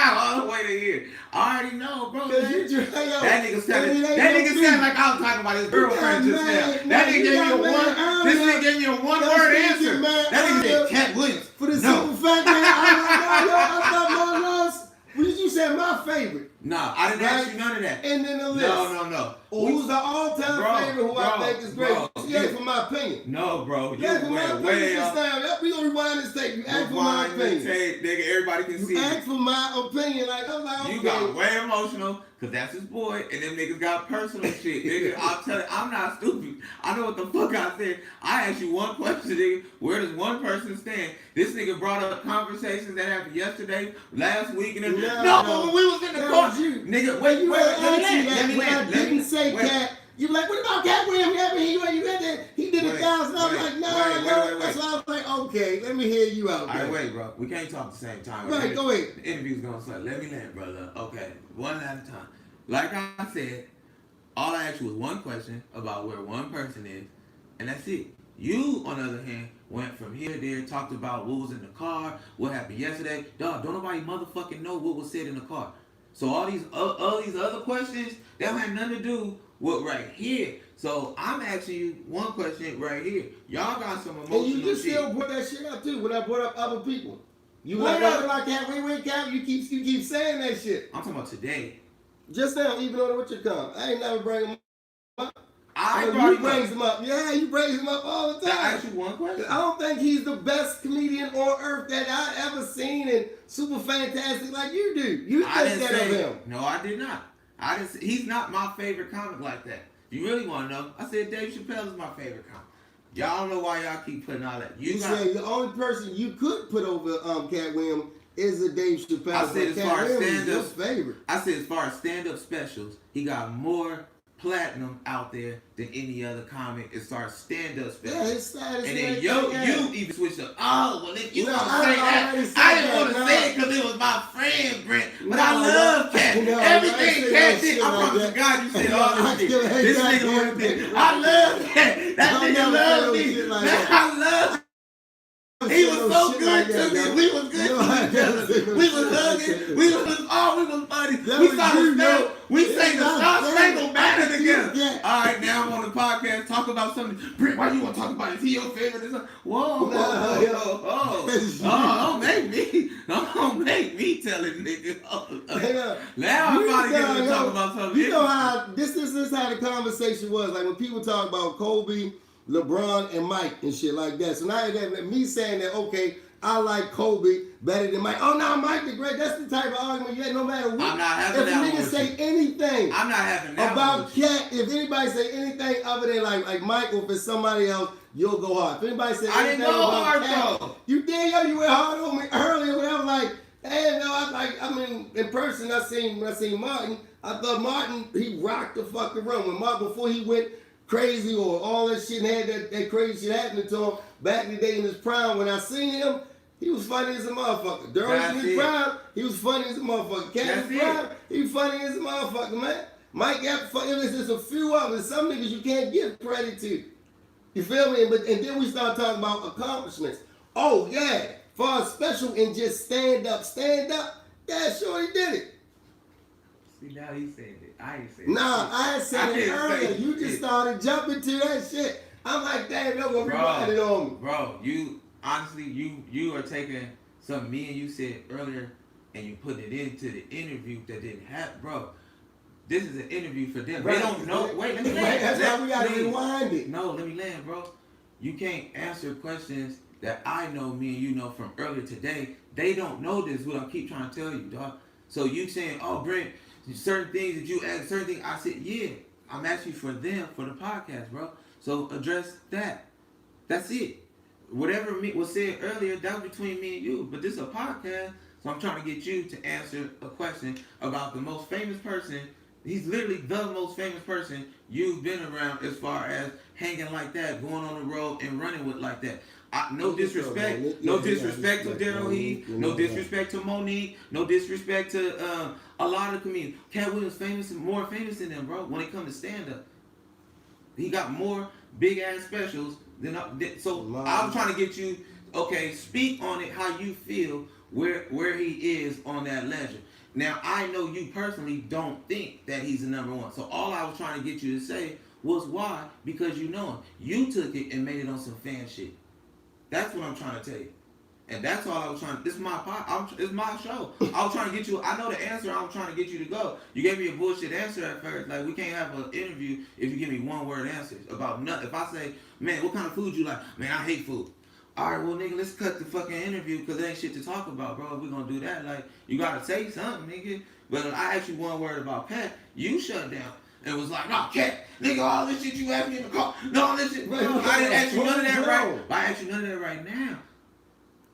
Speaker 1: all the way to here. I already know, bro.
Speaker 2: Cause
Speaker 1: Man.
Speaker 2: you hey, yo,
Speaker 1: That nigga sounded.
Speaker 2: it ain't
Speaker 1: That
Speaker 2: no
Speaker 1: nigga
Speaker 2: beef.
Speaker 1: sounded like I was talking about his girlfriend just now.
Speaker 2: mad.
Speaker 1: That
Speaker 2: No,
Speaker 1: nigga
Speaker 2: you
Speaker 1: gave me a
Speaker 2: got
Speaker 1: one.
Speaker 2: mad
Speaker 1: This
Speaker 2: earlier.
Speaker 1: nigga gave me a
Speaker 2: That's
Speaker 1: one-word
Speaker 2: nigga
Speaker 1: answer.
Speaker 2: mad
Speaker 1: That nigga
Speaker 2: earlier.
Speaker 1: said Cat Williams.
Speaker 2: For the
Speaker 1: No.
Speaker 2: simple fact that I was like, yo, I thought Martin Lawrence. What did you say? My favorite.
Speaker 1: Nah, I didn't ask you none of that.
Speaker 2: And then the list.
Speaker 1: No.
Speaker 2: Who's the all-time
Speaker 1: Bro,
Speaker 2: favorite who I think is great?
Speaker 1: bro,
Speaker 2: You asked for my opinion.
Speaker 1: No, bro. You
Speaker 2: You asked for my
Speaker 1: went
Speaker 2: opinion
Speaker 1: way
Speaker 2: this
Speaker 1: up.
Speaker 2: time. We gonna rewind this tape. You asked for my
Speaker 1: Rewind the
Speaker 2: opinion.
Speaker 1: tape, nigga. Everybody can see
Speaker 2: You
Speaker 1: it.
Speaker 2: asked for my opinion. Like, I'm like, okay.
Speaker 1: You got way emotional because that's his boy, and them niggas got personal shit. Nigga, I'll tell you, I'm not stupid. I know what the fuck I said. I asked you one question, nigga. Where does one person stand? This nigga brought up conversations that happened yesterday, last week, and then but when we was in the car, nigga, wait, let me land.
Speaker 2: I didn't say Cat. You like, what about Cat Williams? You had that. He did 1,000. I was like, no. That's why I was like, okay, let me hear you out.
Speaker 1: All right, wait, bro. We can't talk at the same time.
Speaker 2: Right, go ahead.
Speaker 1: The interview's gonna start. Let me land, brother. Okay, one at a time. Like I said, all I asked you was one question about where one person is, and that's it. You, on the other hand, went from here to there, talked about what was in the car, what happened yesterday. Dog, don't nobody motherfucking know what was said in the car. So all these other questions, that don't have nothing to do with right here. So I'm asking you one question right here. Y'all got some emotional
Speaker 2: And you just
Speaker 1: shit.
Speaker 2: still brought that shit up too when I brought up other people. You
Speaker 1: What
Speaker 2: like,
Speaker 1: up?
Speaker 2: what about Cat? Wait, Cat. You keep saying that shit.
Speaker 1: I'm talking about today.
Speaker 2: Just now, even on what you come, I ain't never bring him up.
Speaker 1: You
Speaker 2: brings him up. Yeah, you brings him up all the time.
Speaker 1: I asked you one question.
Speaker 2: I don't think he's the best comedian on earth that I ever seen and super fantastic like you do. You think that of him?
Speaker 1: No, I did not. I didn't. He's not my favorite comic like that. You really want to know? I said Dave Chappelle is my favorite comic. Y'all don't know why y'all keep putting all that.
Speaker 2: You say the only person you could put over Cat Williams is a Dave Chappelle.
Speaker 1: I said as far as stand-up,
Speaker 2: favorite.
Speaker 1: I said as far as stand-up specials, he got more platinum out there than any other comic as far as stand-up specials.
Speaker 2: Yeah, his status.
Speaker 1: And then you even switched up. Oh, well, if you
Speaker 2: No,
Speaker 1: want to
Speaker 2: I
Speaker 1: say that,
Speaker 2: already said
Speaker 1: I didn't
Speaker 2: that,
Speaker 1: want to
Speaker 2: no.
Speaker 1: say it because it was my friend, Brent. But
Speaker 2: No,
Speaker 1: I love Cat.
Speaker 2: no,
Speaker 1: Everything
Speaker 2: I
Speaker 1: Cat
Speaker 2: ain't
Speaker 1: did,
Speaker 2: say
Speaker 1: I
Speaker 2: no
Speaker 1: promise
Speaker 2: shit
Speaker 1: to God you said
Speaker 2: like
Speaker 1: all
Speaker 2: that.
Speaker 1: this shit. This nigga went there. I love Cat. That
Speaker 2: Don't
Speaker 1: nigga
Speaker 2: never
Speaker 1: loved
Speaker 2: say no
Speaker 1: me.
Speaker 2: shit like
Speaker 1: Man,
Speaker 2: that.
Speaker 1: I love he was so good to me. We was good to each other. We was hugging. We was funny. We saw the spell. We sang the Star Spangled Banner together. All right, now I'm on the podcast. Talk about something. Brent, why you want to talk about it? Is he your favorite? Whoa. Don't make me tell it, nigga. Now I'm about to get to talk about something.
Speaker 2: You know how this is how the conversation was. Like when people talk about Kobe, LeBron, and Mike and shit like that. So now that me saying that, okay, I like Kobe better than Mike. Oh no, Mike the great. That's the type of argument you had. No matter what.
Speaker 1: I'm not having
Speaker 2: if
Speaker 1: that
Speaker 2: a nigga say anything,
Speaker 1: I'm not having that
Speaker 2: about Cat. If anybody say anything other than like Mike, or if it's somebody else, you'll go hard. If anybody say anything about Cat, you did, yo, you went hard on me earlier when I was like, hey, no, I mean, in person, when I seen Martin, I thought Martin, he rocked the fucking room. When Martin, before he went crazy or all that shit and had that crazy shit happening to him back in the day in his prime, when I seen him, he was funny as a motherfucker. During his prime, he was funny as a motherfucker. Cat in his prime, he was funny as a motherfucker, man. Mike got funny. There's just a few of them. Some niggas you can't give credit to. You feel me? And then we start talking about accomplishments. Oh, yeah. For a special and just stand up. Yeah, sure he did it.
Speaker 1: See, now he said it. I ain't said it.
Speaker 2: Nah, I had said it earlier. You just started jumping to that shit. I'm like, damn, you're going to rewind it on me.
Speaker 1: Bro, honestly, you are taking something me and you said earlier and you putting it into the interview that didn't happen. Bro, this is an interview for them. Right. They don't know. Wait, let me land.
Speaker 2: That's why we got to rewind it.
Speaker 1: No, let me land, bro. You can't answer questions that I know, me and you know from earlier today. They don't know this, what I keep trying to tell you, dog. So you saying, oh, Brent, certain things that you ask, certain things, I said, yeah, I'm asking for them for the podcast, bro. So address that. That's it. Whatever was said earlier, that was between me and you. But this is a podcast, so I'm trying to get you to answer a question about the most famous person. He's literally the most famous person you've been around as far as hanging like that, going on the road and running with like that. No disrespect to Daryl Heath, no disrespect to Monique, no disrespect to a lot of comedians. Cat Williams more famous than them, bro. When it comes to stand up, he got more big ass specials than so. I'm trying to get you, okay, speak on it how you feel where he is on that ledger. Now I know you personally don't think that he's the number one. So all I was trying to get you to say was why, because you know him. You took it and made it on some fan shit. That's what I'm trying to tell you. And that's all I was trying to, this is my it's my show. I was trying to get you, I know the answer, I'm trying to get you to go. You gave me a bullshit answer at first. Like, we can't have an interview if you give me one word answers about nothing. If I say, man, what kind of food you like? Man, I hate food. All right, well, nigga, let's cut the fucking interview because there ain't shit to talk about, bro. If we're going to do that, like, you got to say something, nigga. But if I asked you one word about Pat, you shut down. And was like, no, Cat, nigga, all this shit you asked me in the car. No, all this shit. Bro, I didn't ask you none of that right. I asked you none of that right now.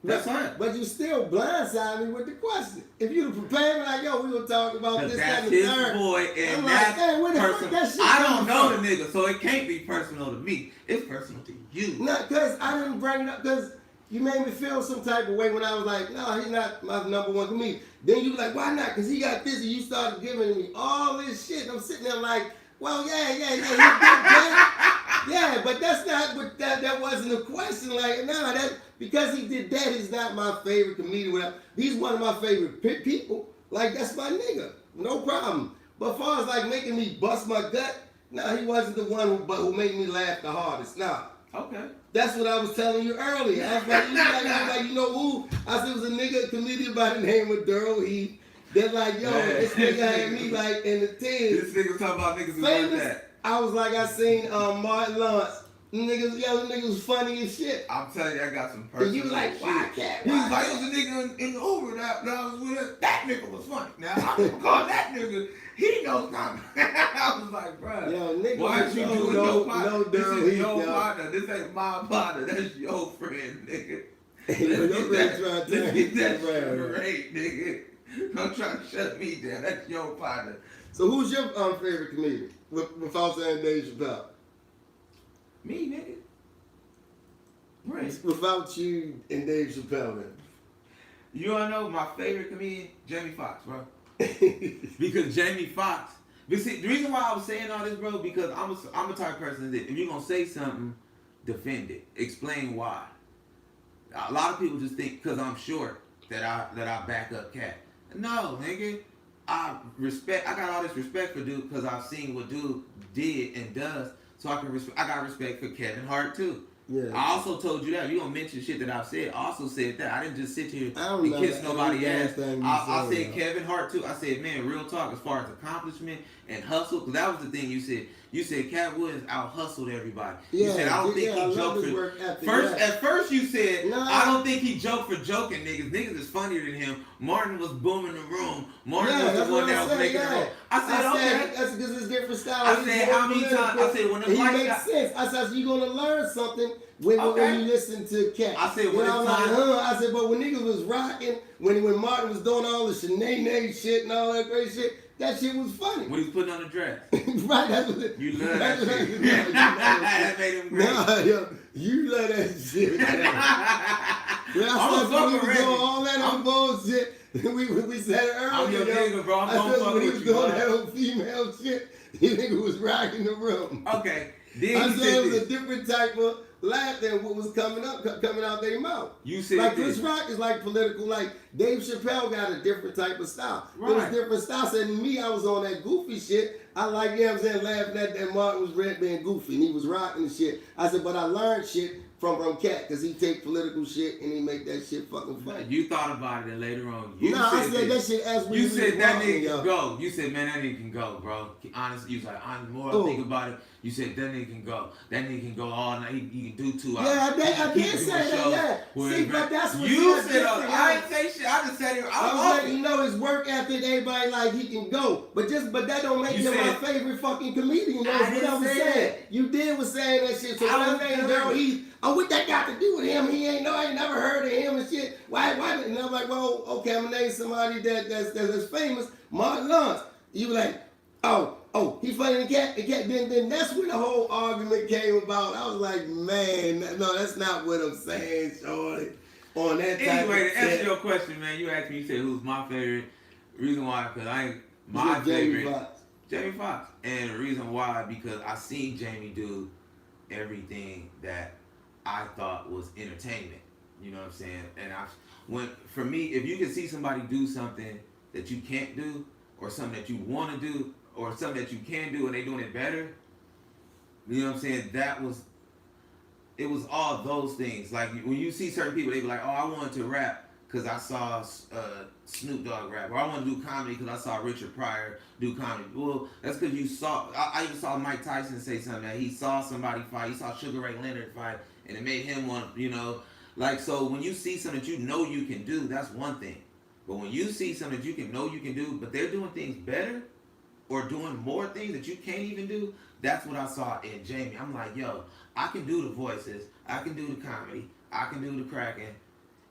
Speaker 1: That's right.
Speaker 2: But you still blindsided me with the question. If you'd have prepared me like, yo, we gonna talk about this, that, and the third.
Speaker 1: That's his boy, and
Speaker 2: I'm
Speaker 1: that's
Speaker 2: like, hey, where the
Speaker 1: personal.
Speaker 2: fuck that shit
Speaker 1: I don't know
Speaker 2: from?
Speaker 1: the nigga, so it can't be personal to me. It's personal to you.
Speaker 2: No, because I didn't bring it up, because you made me feel some type of way when I was like, no, he's not my number one comedian. Then you like, why not? Because he got this, and you started giving me all this shit. And I'm sitting there like, well, yeah, he did that. Yeah, but that's not what that wasn't a question. Like, nah, that because he did that, he's not my favorite comedian. Whatever. He's one of my favorite people. Like, that's my nigga. No problem. But as far as like making me bust my gut, nah, he wasn't the one who made me laugh the hardest. Nah.
Speaker 1: Okay.
Speaker 2: That's what I was telling you earlier. I was like, you know who? I said it was a nigga, a comedian by the name of Daryl Heath. They're like, yo, this nigga had me like in the tens.
Speaker 1: This nigga was talking about niggas who like that.
Speaker 2: I was like, I seen Martin Lawrence. Niggas was funny as shit.
Speaker 1: I'm telling you, I got some personal.
Speaker 2: And you like, why can't?
Speaker 1: He was like, it was a nigga in the Uber that I was with. That nigga was funny. Now I'm gonna call that nigga. He knows something. I was like, bro,
Speaker 2: yo, nigga,
Speaker 1: why you doing your partner? This is your partner. This ain't my partner. That's your friend, nigga. Let's get that straight, nigga. Don't try to shut me down. That's your partner.
Speaker 2: So who's your favorite comedian? Without saying Dave Chappelle.
Speaker 1: Me, nigga. Brent.
Speaker 2: Without you and Dave Chappelle, man.
Speaker 1: You wanna know my favorite comedian? Jamie Foxx, bro. Because Jamie Foxx. But see, the reason why I was saying all this, bro, because I'm a type of person that if you're gonna say something, defend it. Explain why. A lot of people just think because I'm short that I back up Cat. No, nigga. I got all this respect for dude because I've seen what dude did and does. So I got respect for Kevin Hart too. Yeah. I also told you that. You don't mention shit that I've said. I also said that. I didn't just sit here and kiss nobody's ass. I said Kevin Hart too. I said, man, real talk as far as accomplishment and hustle. Because that was the thing you said. You said Cat Williams out hustled everybody.
Speaker 2: Yeah,
Speaker 1: you said I don't think he joked for At first you said I don't think he joked for joking niggas. Niggas is funnier than him. Martin was booming the room. Martin was the one that was making the room. I said okay. That's
Speaker 2: because it's different styles.
Speaker 1: I said how many times? I said when the lights
Speaker 2: makes sense. I said you're gonna learn something when you listen to Cat.
Speaker 1: I said when
Speaker 2: I'm like, I said, but when niggas was rocking, when Martin was doing all the Sinead shit and all that great shit. That shit was funny.
Speaker 1: When he was putting on the dress.
Speaker 2: Right, that's what it.
Speaker 1: You love that shit. That made him great.
Speaker 2: Nah, yo, you love that shit. I started we was doing all that on bullshit. We said it earlier.
Speaker 1: I'm your nigga, bro. I'm gonna fuck with you, bro.
Speaker 2: When he was doing that whole female shit, he nigga was rocking the room.
Speaker 1: Okay.
Speaker 2: I said it was a different type of laugh than what was coming out their mouth.
Speaker 1: You said
Speaker 2: like Chris Rock is like political, like Dave Chappelle got a different type of style. Right. It was different style. So me, I was on that goofy shit. I like, you know what I'm saying, laughing at that Martin was red being goofy and he was rocking the shit. I said, but I learned shit from Cat because he take political shit and he make that shit fucking funny.
Speaker 1: You thought about it and later on.
Speaker 2: I said that shit as we
Speaker 1: You said that nigga can go. You said, man, that nigga can go, bro. Honestly, you was like, the more I think about it, you said that nigga can go. That nigga can go all night. He he do 2 hours.
Speaker 2: Yeah, I
Speaker 1: He
Speaker 2: did
Speaker 1: keep
Speaker 2: say
Speaker 1: doing
Speaker 2: that.
Speaker 1: shows
Speaker 2: Yeah.
Speaker 1: where
Speaker 2: See,
Speaker 1: it's
Speaker 2: but
Speaker 1: like-
Speaker 2: that's what
Speaker 1: you
Speaker 2: said.
Speaker 1: said. I didn't say shit. I just said it.
Speaker 2: I was letting you know his work ethic. Everybody like he can go, but that don't make
Speaker 1: You
Speaker 2: him my
Speaker 1: said-
Speaker 2: favorite fucking comedian.
Speaker 1: I
Speaker 2: That's
Speaker 1: didn't
Speaker 2: what I was
Speaker 1: say
Speaker 2: saying.
Speaker 1: that.
Speaker 2: You did was saying that shit. So
Speaker 1: I
Speaker 2: when
Speaker 1: was
Speaker 2: I named
Speaker 1: saying-
Speaker 2: Daryl Heath, what that got to do with him? He ain't know. I ain't never heard of him and shit. Why? And I'm like, well, okay, I'm gonna name somebody that's famous. Martin Lawrence. You be like, oh, he funny and cat. Then that's when the whole argument came about. I was like, man, no, that's not what I'm saying, shorty. On that type
Speaker 1: Anyway,
Speaker 2: of
Speaker 1: to answer
Speaker 2: shit.
Speaker 1: your question, man, you asked me. You said who's my favorite. Reason why, because I ain't my
Speaker 2: It's Jamie
Speaker 1: favorite.
Speaker 2: Foxx.
Speaker 1: Jamie Foxx, and the reason why because I seen Jamie do everything that I thought was entertainment. You know what I'm saying? And for me, if you can see somebody do something that you can't do, or something that you want to do, or something that you can do, and they doing it better, you know what I'm saying? It was all those things. Like when you see certain people, they be like, "Oh, I wanted to rap because I saw Snoop Dogg rap," or "I want to do comedy because I saw Richard Pryor do comedy." Well, that's because you saw. I even saw Mike Tyson say something that he saw somebody fight. He saw Sugar Ray Leonard fight, and it made him want. You know, like so when you see something that you know you can do, that's one thing. But when you see something that you can do, but they're doing things better or doing more things that you can't even do, that's what I saw in Jamie. I'm like, yo, I can do the voices, I can do the comedy, I can do the cracking.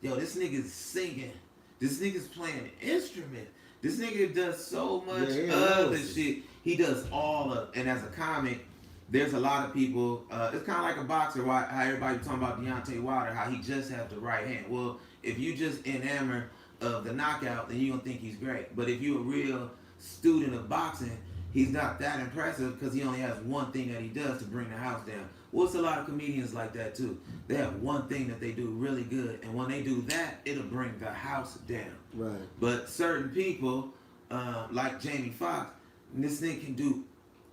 Speaker 1: Yo, this nigga's singing. This nigga's playing an instrument. This nigga does so much other shit. He does all of, and as a comic, there's a lot of people, it's kind of like a boxer, how everybody talking about Deontay Wilder, how he just has the right hand. Well, if you just enamored of the knockout, then you don't think he's great. But if you're a real student of boxing, he's not that impressive because he only has one thing that he does to bring the house down. Well, it's a lot of comedians like that too. They have one thing that they do really good, and when they do that, it'll bring the house down.
Speaker 2: Right.
Speaker 1: But certain people, like Jamie Foxx, this nigga can do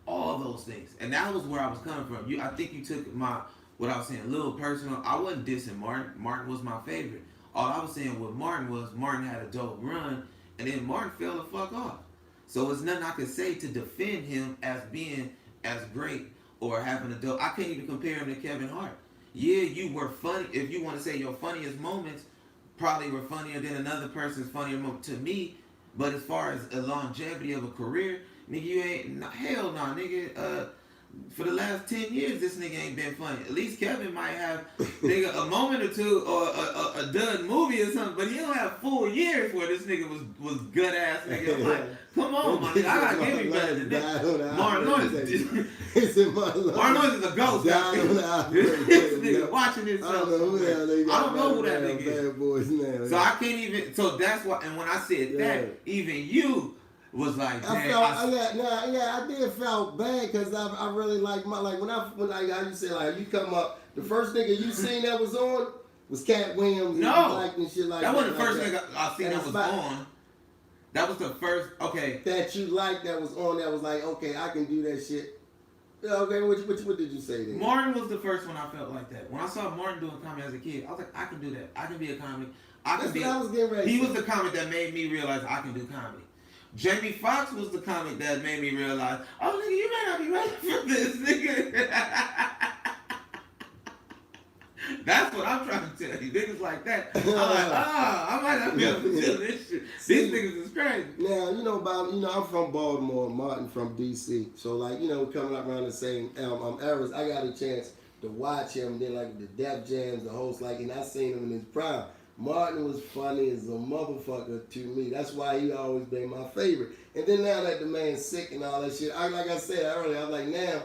Speaker 1: all those things, and that was where I was coming from. I think you took what I was saying a little personal. I wasn't dissing Martin. Martin was my favorite. All I was saying with Martin was Martin had a dope run, and then Martin fell the fuck off. So it's nothing I could say to defend him as being as great or having a dope. I can't even compare him to Kevin Hart. Yeah, you were funny. If you want to say your funniest moments probably were funnier than another person's funnier moment to me, but as far as a longevity of a career, nigga, you ain't, hell no, nigga. For the last 10 years, this nigga ain't been funny. At least Kevin might have, nigga, a moment or two or a done movie or something, but he don't have full years where this nigga was good ass nigga. I'm like, come on, my nigga, I gotta give you better than that. Martin Lawrence is a ghost. This nigga watching himself.
Speaker 2: I don't know who that nigga is. Bad boys now.
Speaker 1: So I can't even. So that's why. And when I said that, even you was like, damn.
Speaker 2: I did felt bad because I really like when I used to say like you come up, the first nigga you seen that was on was Cat Williams.
Speaker 1: No,
Speaker 2: and shit like
Speaker 1: that wasn't the
Speaker 2: like
Speaker 1: first
Speaker 2: that.
Speaker 1: nigga I seen that was on. That was the first. Okay.
Speaker 2: That you liked that was on. That was like, okay, I can do that shit. Okay, what did you say then?
Speaker 1: Martin was the first one I felt like that. When I saw Martin doing comedy as a kid, I was like, I can do that. I can be a comic.
Speaker 2: That's what I was getting ready.
Speaker 1: He was the comic that made me realize I can do comedy. Jamie Foxx was the comic that made me realize, oh nigga, you may not be ready for this, nigga. That's what I'm trying to tell you. Niggas like that. I'm like, I might not be able to do this shit. These niggas is crazy.
Speaker 2: Now, I'm from Baltimore, Martin from DC. So like, coming up around the same eras, I got a chance to watch him. Then like the Def Jams, the host, like, and I seen him in his prime. Martin was funny as a motherfucker to me. That's why he always been my favorite. And then now that the man's sick and all that shit, like I said earlier, I'm like now,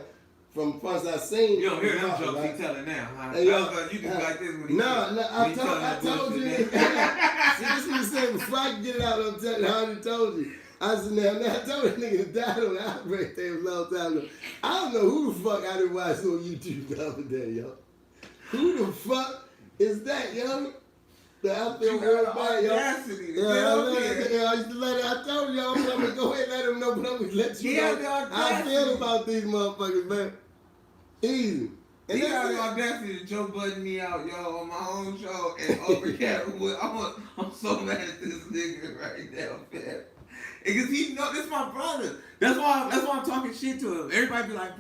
Speaker 2: from first I seen
Speaker 1: you don't hear them
Speaker 2: Martin,
Speaker 1: jokes
Speaker 2: right?
Speaker 1: he telling now. Huh?
Speaker 2: Hey,
Speaker 1: you can be like this when he
Speaker 2: I told you. See, this is the same. Before I can get it out, I'm telling you, I already told you. I said, now I told that nigga that died on the outbreak day a long time ago. I don't know who the fuck I didn't watch on YouTube the other day, yo. Who the fuck is that, yo? I feel real bad, yo. I used to let it. I told y'all, I'm gonna go ahead and let him know, but I'm gonna let you know how I feel about these motherfuckers, man. Easy.
Speaker 1: And he got the audacity to Joe Budden me out, yo, on my own show and over Catwood. I'm so mad at this nigga right now, man. Because he know this my brother. That's why I'm talking shit to him. Everybody be like,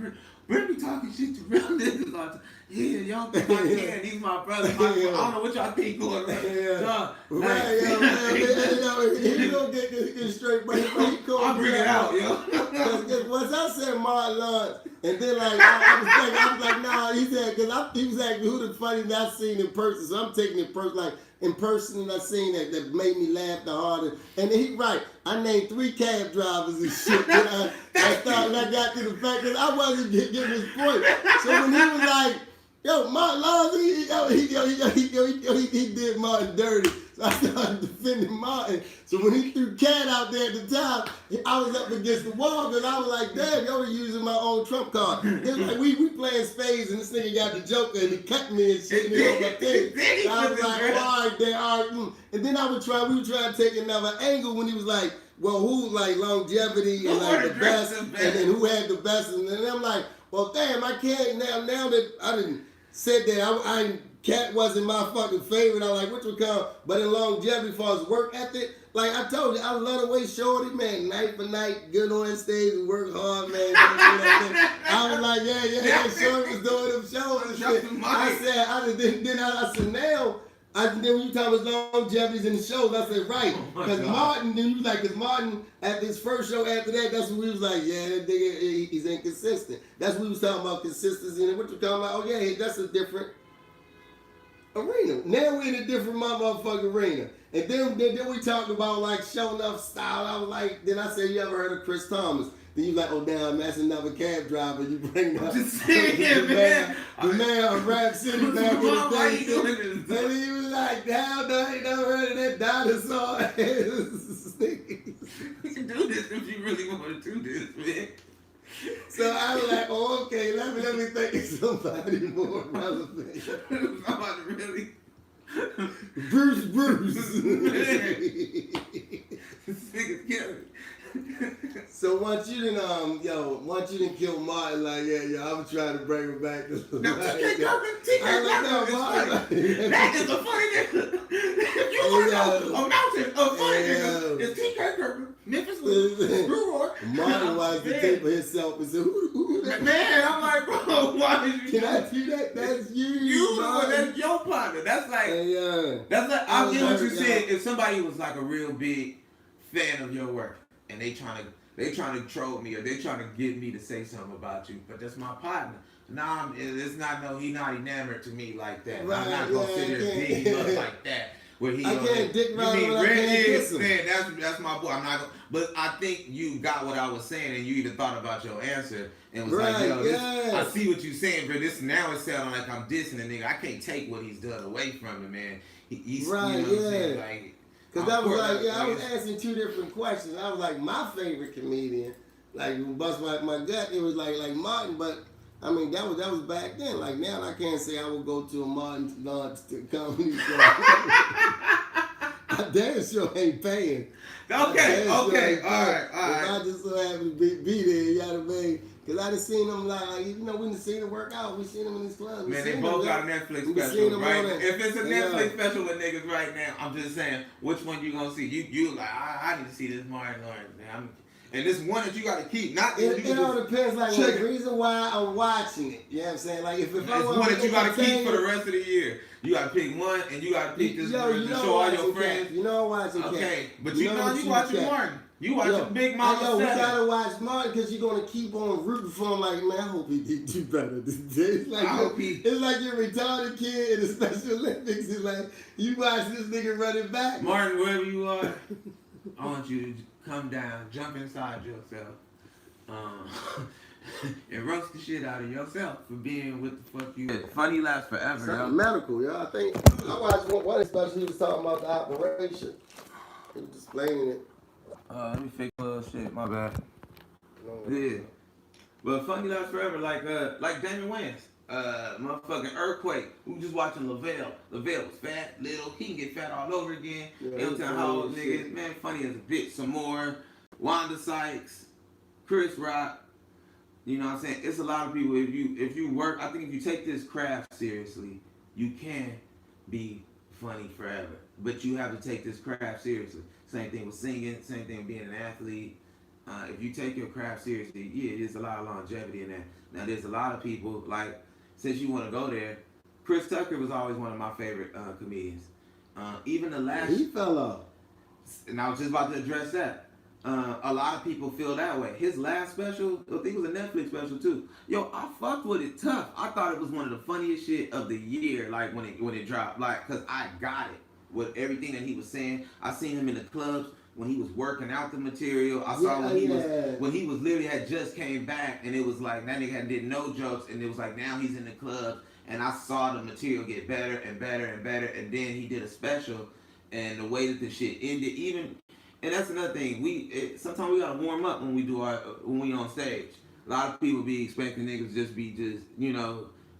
Speaker 1: Brent be talking shit to real niggas all the time. Yeah, y'all think I can. These my brothers. I don't know what y'all think going on.
Speaker 2: Yeah. Right, yo, man. He don't get straight, but he called
Speaker 1: I'll bring it out, yo.
Speaker 2: Because once I said Martin Lawrence, and then like I was like, nah, he said, because he was asking who the funniest I seen in person, so I'm taking it like in person, and I seen that made me laugh the hardest. And then he right, I named 3 cab drivers and shit. I thought I got to the fact that I wasn't getting his point. So when he was like, yo, Martin Lawrence, he did Martin dirty. So I started defending Martin. So when he threw Cat out there at the time, I was up against the wall because I was like, damn, y'all were using my own trump card. It was like we playing spades and this nigga got the joker and he cut me and shit. And on my thing. So I was like, all right, then, all right. And then we were trying to take another angle when he was like, well, who like longevity and like the best, and then who had the best, and then I'm like, well, damn, I can't now that I didn't said that Cat wasn't my fucking favorite. I'm like, which one come? But in longevity, as far as work ethic, like I told you, I love the way Shorty, man, night for night, good on stage and work hard, man. I was like, yeah, Shorty was doing them shows and shit. I said, now. Then when you talk about longevities in the shows, I said, right. Because Martin, then you was like, because Martin, at this first show after that, that's when we was like, yeah, that nigga, he's inconsistent. That's what we was talking about, consistency. And what you talking about? Oh, yeah, that's a different arena. Now we're in a different motherfucking arena. And then we talked about, like, showing up style. I was like, then I said, you ever heard of Chris Thomas? Then you like, oh damn, that's another cab driver. You bring up the man of Rap City back in the day. And he was like, damn, no, I ain't never heard of that dinosaur.
Speaker 1: You can do this if you really want to do this, man.
Speaker 2: So I was like, oh, okay, let me think of somebody more relevant.
Speaker 1: Somebody really.
Speaker 2: Bruce.
Speaker 1: This nigga's killing me.
Speaker 2: So once you didn't kill Martin, like, I'm trying to bring him back to the
Speaker 1: no,
Speaker 2: life.
Speaker 1: That is a funny nigga. If you want to know a mountain of funny niggas, it's T.K. Kirkman, Memphis, Screw Roy.
Speaker 2: Martin watched the tape of himself and said, who that?
Speaker 1: Man, I'm like, bro, why did you?
Speaker 2: Can I see that? That's you.
Speaker 1: That's your partner. That's like, I get what you said. If somebody was like a real big fan of your work, and they trying to troll me or they trying to get me to say something about you, but that's my partner. Nah, it's not he not enamored to me like that. Right, I'm not gonna sit here and dig him up like that. Where he
Speaker 2: I can't dick right when I can't kiss him.
Speaker 1: Man, that's my boy. I'm not gonna, but I think you got what I was saying and you either thought about your answer and was like, yo, I see what you're saying, but this now it's sounding like I'm dissing a nigga. I can't take what he's done away from him, man. He's
Speaker 2: right,
Speaker 1: you know what I'm saying? Like,
Speaker 2: because I was like, I was asking 2 different questions. I was like, my favorite comedian, like, bust my gut, it was like Martin, but, I mean, that was back then. Like, now I can't say I would go to a Martin comedy show. I damn sure ain't paying.
Speaker 1: Okay, all right.
Speaker 2: If I just so happen to be there, you know what I mean? Because I done seen them like, we done seen them work out. We seen them in these clubs.
Speaker 1: Man, they both got a Netflix special, right? If it's a Netflix special with niggas right now, I'm just saying, which one you gonna see? You like, I need to see this Martin Lawrence, man. And this one that you gotta keep, not
Speaker 2: it all depends, like, the reason why I'm watching it. You know what I'm saying? Like, if I want
Speaker 1: one that you gotta keep for the rest of the year. You gotta pick one, and you gotta pick this one to show all your friends.
Speaker 2: You know I'm watching
Speaker 1: Okay, but you watching Martin. You watching Big Mama.
Speaker 2: We gotta watch Martin because you're gonna keep on rooting for him. Like, man, I hope he did do better this day. It's like you're a retarded kid in the Special Olympics. It's like you watch this nigga running back.
Speaker 1: Martin, wherever you are, I want you to come down, jump inside yourself, and roast the shit out of yourself for being what the fuck you did. Funny lasts forever,
Speaker 2: Something medical, yo. I think I watched one especially. He was talking about the operation. He was explaining it.
Speaker 1: Let me fix shit. My bad. Yeah, but funny lasts forever. Like Damon Wayans, motherfucking Earthquake. We were just watching Lavelle. Lavelle was fat, little. He can get fat all over again. Every time how old niggas, man, funny as a bitch. Some more. Wanda Sykes, Chris Rock. You know what I'm saying? It's a lot of people. If you work, I think if you take this craft seriously, you can be funny forever. But you have to take this craft seriously. Same thing with singing. Same thing with being an athlete. if you take your craft seriously, yeah, there's a lot of longevity in that. Now, there's a lot of people, like, since you want to go there, Chris Tucker was always one of my favorite comedians. Even the last...
Speaker 2: He fell off.
Speaker 1: And I was just about to address that. A lot of people feel that way. His last special, I think it was a Netflix special too. Yo, I fucked with it tough. I thought it was one of the funniest shit of the year, like when it dropped. Like, cause I got it with everything that he was saying. I seen him in the clubs when he was working out the material. I saw when he was literally had just came back, and it was like that nigga did no jokes, and it was like now he's in the club, and I saw the material get better and better and better, and then he did a special, and the way that the shit ended, even. And that's another thing. Sometimes we gotta warm up when we on stage. A lot of people be expecting niggas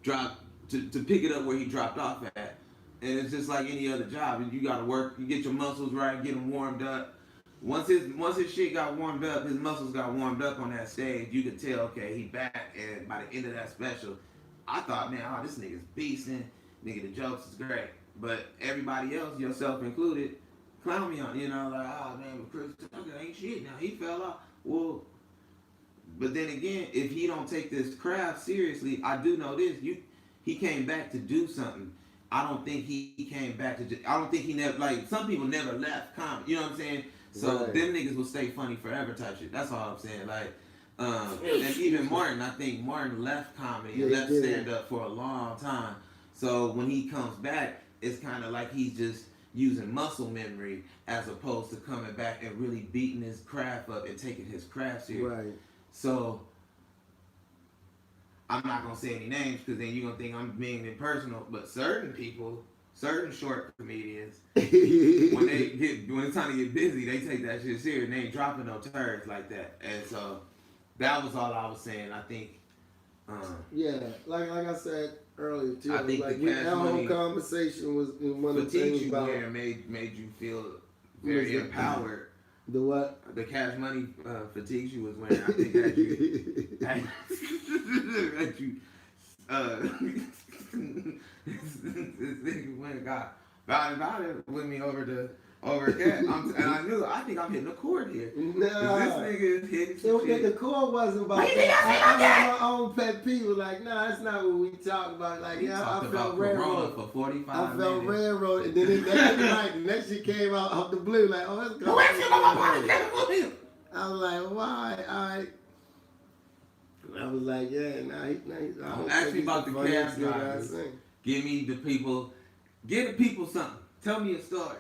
Speaker 1: drop to pick it up where he dropped off at. And it's just like any other job. You gotta work. You get your muscles right, get them warmed up. Once his shit got warmed up, his muscles got warmed up on that stage. You could tell, okay, he back. And by the end of that special, I thought, man, this nigga's beasting. Nigga, the jokes is great. But everybody else, yourself included, clown me on, like, man, but Chris Tucker ain't shit now. He fell off. Well, but then again, if he don't take this craft seriously, I do know this. He came back to do something. I don't think he came back to. I don't think he never, like, some people never left comedy. You know what I'm saying? So
Speaker 2: right.
Speaker 1: Them niggas will stay funny forever type shit. That's all I'm saying. Like, and even Martin, I think Martin left comedy and left stand up for a long time. So when he comes back, it's kind of like he's just using muscle memory as opposed to coming back and really beating his craft up and taking his craft serious.
Speaker 2: Right.
Speaker 1: So I'm not gonna say any names because then you're gonna think I'm being impersonal. But certain people, certain short comedians, when it's time to get busy, they take that shit serious. And they ain't dropping no turds like that. And so that was all I was saying. I think.
Speaker 2: Like I said earlier too.
Speaker 1: I think
Speaker 2: like
Speaker 1: the cash
Speaker 2: our whole
Speaker 1: money
Speaker 2: conversation was one of the things about
Speaker 1: made you feel very empowered.
Speaker 2: The what?
Speaker 1: The Cash Money fatigues you was wearing. I think that you this nigga went and got about it with me over Cat. I think I'm hitting a chord here.
Speaker 2: Nah.
Speaker 1: This nigga is hitting some shit.
Speaker 2: The chord wasn't about that. I got my own pet people. Like, nah, that's not what we talk about. Like, I felt railroad
Speaker 1: for 45 minutes.
Speaker 2: I felt railroad. And then the next shit came out the blue. Like, oh, let's go. I was like, why? Alright. I was like, yeah,
Speaker 1: ask me about the cab drivers. Give the people something. Tell me a story.